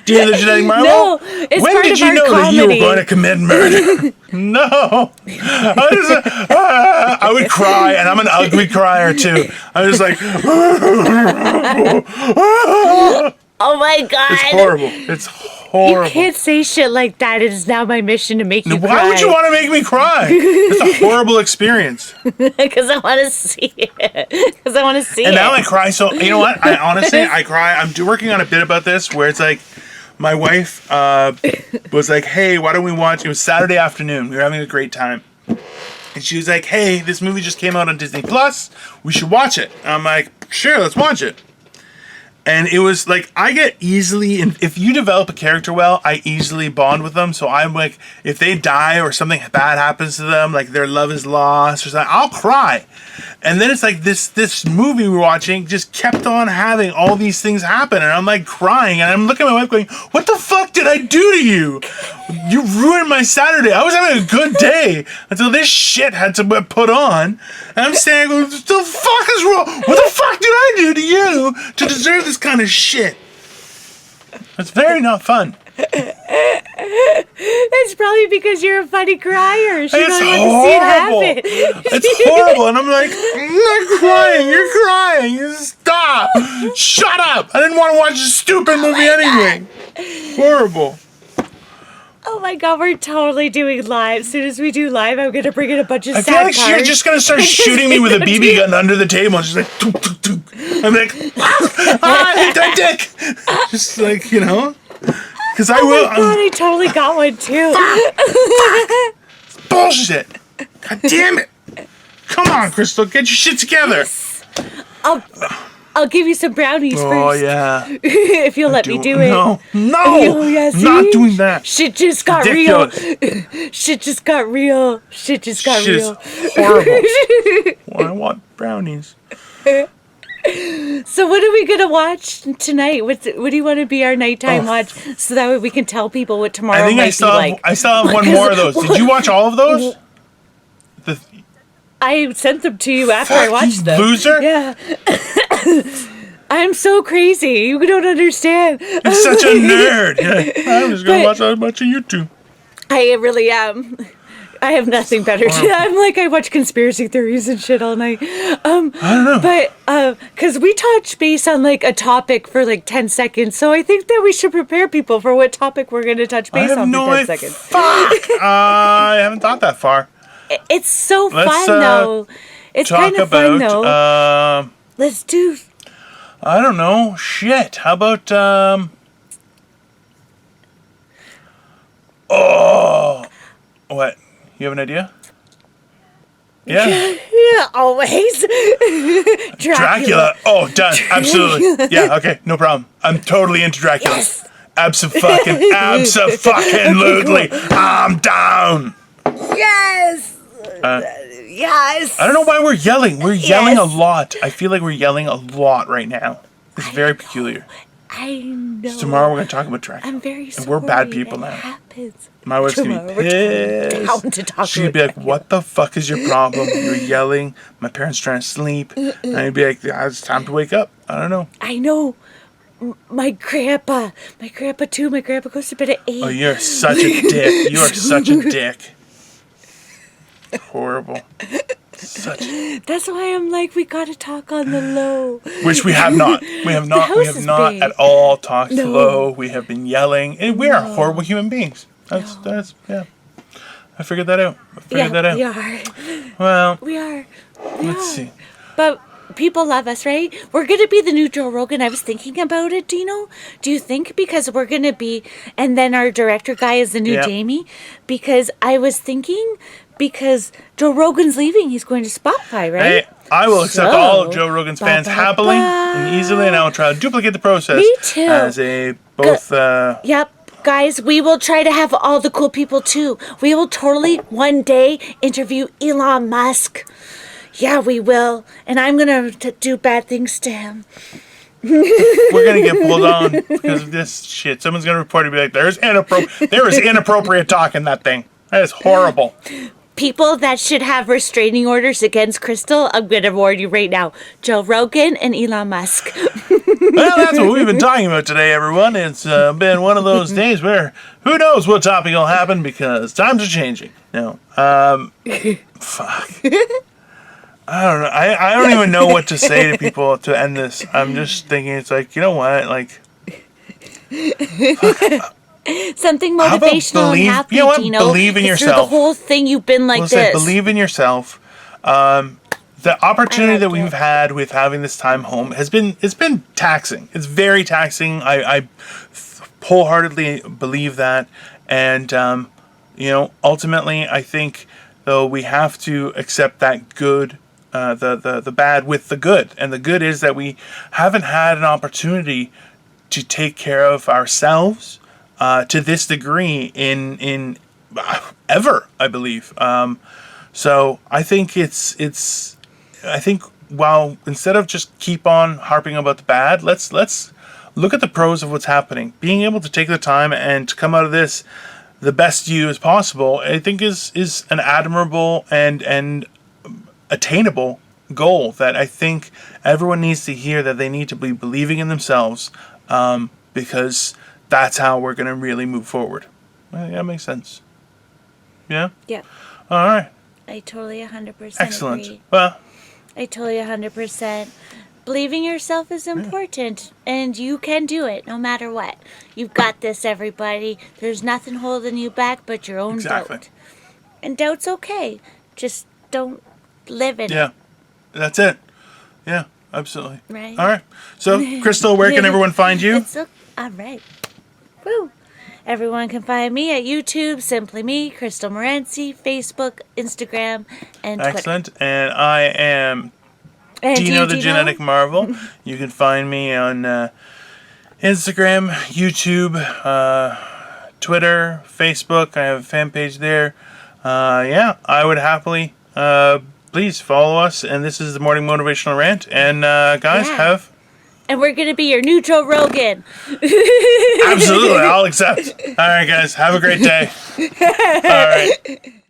[SPEAKER 1] Dino the Genetic Marvel?
[SPEAKER 2] No, it's
[SPEAKER 1] when
[SPEAKER 2] part
[SPEAKER 1] did
[SPEAKER 2] of
[SPEAKER 1] you
[SPEAKER 2] our
[SPEAKER 1] know that you were
[SPEAKER 2] comedy.
[SPEAKER 1] going to commit murder? No. I would cry, and I'm an ugly crier, too. I'm just like...
[SPEAKER 2] Oh my god.
[SPEAKER 1] It's horrible. It's horrible.
[SPEAKER 2] You can't say shit like that. It is now my mission to make you cry.
[SPEAKER 1] Why would you want to make me cry? It's a horrible experience.
[SPEAKER 2] Because I want to see it. Because I want to see
[SPEAKER 1] And
[SPEAKER 2] it.
[SPEAKER 1] now I cry. So you know what? I cry. I'm working on a bit about this where it's like my wife was like, "Hey, why don't we watch?" It was Saturday afternoon. We were having a great time, and she was like, "Hey, this movie just came out on Disney Plus. We should watch it." And I'm like, "Sure, let's watch it." And it was like, I get easily, if you develop a character well, I easily bond with them. So I'm like, if they die or something bad happens to them, like their love is lost or something, I'll cry. And then it's like this movie we're watching just kept on having all these things happen. And I'm like crying. And I'm looking at my wife going, what the fuck did I do to you? You ruined my Saturday. I was having a good day until this shit had to be put on. And I'm standing going, what the fuck is wrong? What the fuck did I do to you to deserve this kind of shit? It's very not fun.
[SPEAKER 2] It's probably because you're a funny crier. She
[SPEAKER 1] It's
[SPEAKER 2] doesn't want to see it happen.
[SPEAKER 1] It's horrible. And I'm like, I'm not crying. You're crying. Stop. Shut up. I didn't want to watch a stupid movie anyway. Horrible.
[SPEAKER 2] Oh my god, we're totally doing live. As soon as we do live, I'm going to bring in a bunch of
[SPEAKER 1] I
[SPEAKER 2] sad
[SPEAKER 1] feel like
[SPEAKER 2] cards.
[SPEAKER 1] you're just going to start shooting me with a BB gun under the table. And just like, tuk, tuk, tuk. I'm like, that dick. Just like, you know. Because I will.
[SPEAKER 2] Oh my god, I totally got one too.
[SPEAKER 1] Fuck. Bullshit. God damn it. Come on, Crystal. Get your shit together.
[SPEAKER 2] I'll give you some brownies first.
[SPEAKER 1] Oh, yeah.
[SPEAKER 2] If you'll let me do it.
[SPEAKER 1] No.
[SPEAKER 2] Oh, yeah, see?
[SPEAKER 1] Not doing that.
[SPEAKER 2] Shit just got real. Shit just got real. Shit just got
[SPEAKER 1] Shit
[SPEAKER 2] real.
[SPEAKER 1] is horrible. Well, I want brownies.
[SPEAKER 2] So what are we gonna watch tonight? What do you want to be our nighttime watch? So that way we can tell people what tomorrow
[SPEAKER 1] I think
[SPEAKER 2] might be like.
[SPEAKER 1] I still have one more of those. Did you watch all of those?
[SPEAKER 2] I sent them to you after I watched them.
[SPEAKER 1] Loser?
[SPEAKER 2] Yeah. I'm so crazy. You don't understand.
[SPEAKER 1] You're such a nerd. I'm just gonna watch a bunch of YouTube.
[SPEAKER 2] I really am. I have nothing better to do. I'm like, I watch conspiracy theories and shit all night.
[SPEAKER 1] I don't know.
[SPEAKER 2] But, because we touch base on, like, a topic for, like, 10 seconds, so I think that we should prepare people for what topic we're going to touch base on for 10 seconds.
[SPEAKER 1] Fuck! I haven't thought that far.
[SPEAKER 2] It's so fun, though. It's kind of fun, though. Let's do...
[SPEAKER 1] I don't know. Shit. How about, Oh! What? You have an idea? Yeah.
[SPEAKER 2] Yeah, always.
[SPEAKER 1] Dracula. Oh, done. Absolutely. Yeah, okay. No problem. I'm totally into Dracula.
[SPEAKER 2] Yes.
[SPEAKER 1] Abso-fucking-lutely. I'm down.
[SPEAKER 2] Yes. Yes.
[SPEAKER 1] I don't know why we're yelling. We're yelling a lot. I feel like we're yelling a lot right now. It's very peculiar.
[SPEAKER 2] I know.
[SPEAKER 1] So tomorrow we're going to talk about Dracula.
[SPEAKER 2] I'm very sorry.
[SPEAKER 1] And we're bad people now.
[SPEAKER 2] Happens.
[SPEAKER 1] My wife's going to be pissed.
[SPEAKER 2] Down to talk
[SPEAKER 1] She's going to be like, what the fuck is your problem? You're yelling. My parents trying to sleep. And I'd be like, it's time to wake up. I don't know.
[SPEAKER 2] I know. My grandpa too. My grandpa goes to bed at 8.
[SPEAKER 1] Oh, you're such a dick. You are such a dick. Horrible.
[SPEAKER 2] That's why I'm like, we gotta talk on the low.
[SPEAKER 1] Which we have not. We have not at all talked low. We have been yelling. And we are horrible human beings. That's yeah. I figured that out.
[SPEAKER 2] We are.
[SPEAKER 1] Well,
[SPEAKER 2] We are.
[SPEAKER 1] let's see.
[SPEAKER 2] But people love us, right? We're going to be the new Joe Rogan. I was thinking about it, Dino. Do you think because we're going to be, and then our director guy is the new Jamie? Because I was thinking, because Joe Rogan's leaving, he's going to Spotify, right?
[SPEAKER 1] Hey, I will accept all of Joe Rogan's fans happily and easily, and I will try to duplicate the process.
[SPEAKER 2] Me too.
[SPEAKER 1] As a both.
[SPEAKER 2] Yep. Guys, we will try to have all the cool people too. We will totally one day interview Elon Musk. Yeah, we will. And I'm going to do bad things to him.
[SPEAKER 1] we're gonna get pulled on because of this shit. Someone's gonna report it and be like, there is inappropriate talk in that thing. That is horrible.
[SPEAKER 2] People that should have restraining orders against Crystal, I'm going to warn you right now. Joe Rogan and Elon Musk.
[SPEAKER 1] Well, that's what we've been talking about today, everyone. It's been one of those days where who knows what topic will happen because times are changing. No. Fuck. I don't know. I don't even know what to say to people to end this. I'm just thinking it's like, you know what? Like...
[SPEAKER 2] Something motivational and happy, Dino.
[SPEAKER 1] Believe in yourself.
[SPEAKER 2] Through the whole thing, you've been like this.
[SPEAKER 1] Believe in yourself. The opportunity that we've had with having this time home it's been taxing. It's very taxing. I wholeheartedly believe that, and ultimately, I think though we have to accept that good, the bad with the good, and the good is that we haven't had an opportunity to take care of ourselves. To this degree in ever, I believe. So I think I think while instead of just keep on harping about the bad, let's look at the pros of what's happening. Being able to take the time and to come out of this the best you as possible, I think is an admirable and attainable goal that I think everyone needs to hear, that they need to be believing in themselves, because that's how we're going to really move forward. Well, yeah, that makes sense. Yeah?
[SPEAKER 2] Yeah.
[SPEAKER 1] All right.
[SPEAKER 2] I totally 100%
[SPEAKER 1] Excellent.
[SPEAKER 2] agree.
[SPEAKER 1] Well,
[SPEAKER 2] I totally 100%. Believing yourself is important, and you can do it no matter what. You've got this, everybody. There's nothing holding you back but your own doubt. And doubt's okay. Just don't live in it.
[SPEAKER 1] Yeah. That's it. Yeah, absolutely.
[SPEAKER 2] Right.
[SPEAKER 1] All right. So, Crystal, where can everyone find you?
[SPEAKER 2] All right. Woo. Everyone can find me at YouTube, Simply Me, Crystal Morency, Facebook, Instagram, and Twitter.
[SPEAKER 1] Excellent. And I am Dino the Genetic Marvel. You can find me on Instagram, YouTube, Twitter, Facebook. I have a fan page there. Yeah, I would happily please follow us. And this is the Morning Motivational Rant. And guys, have...
[SPEAKER 2] And we're going to be your new Joe Rogan.
[SPEAKER 1] Absolutely. I'll accept. All right, guys. Have a great day. All right.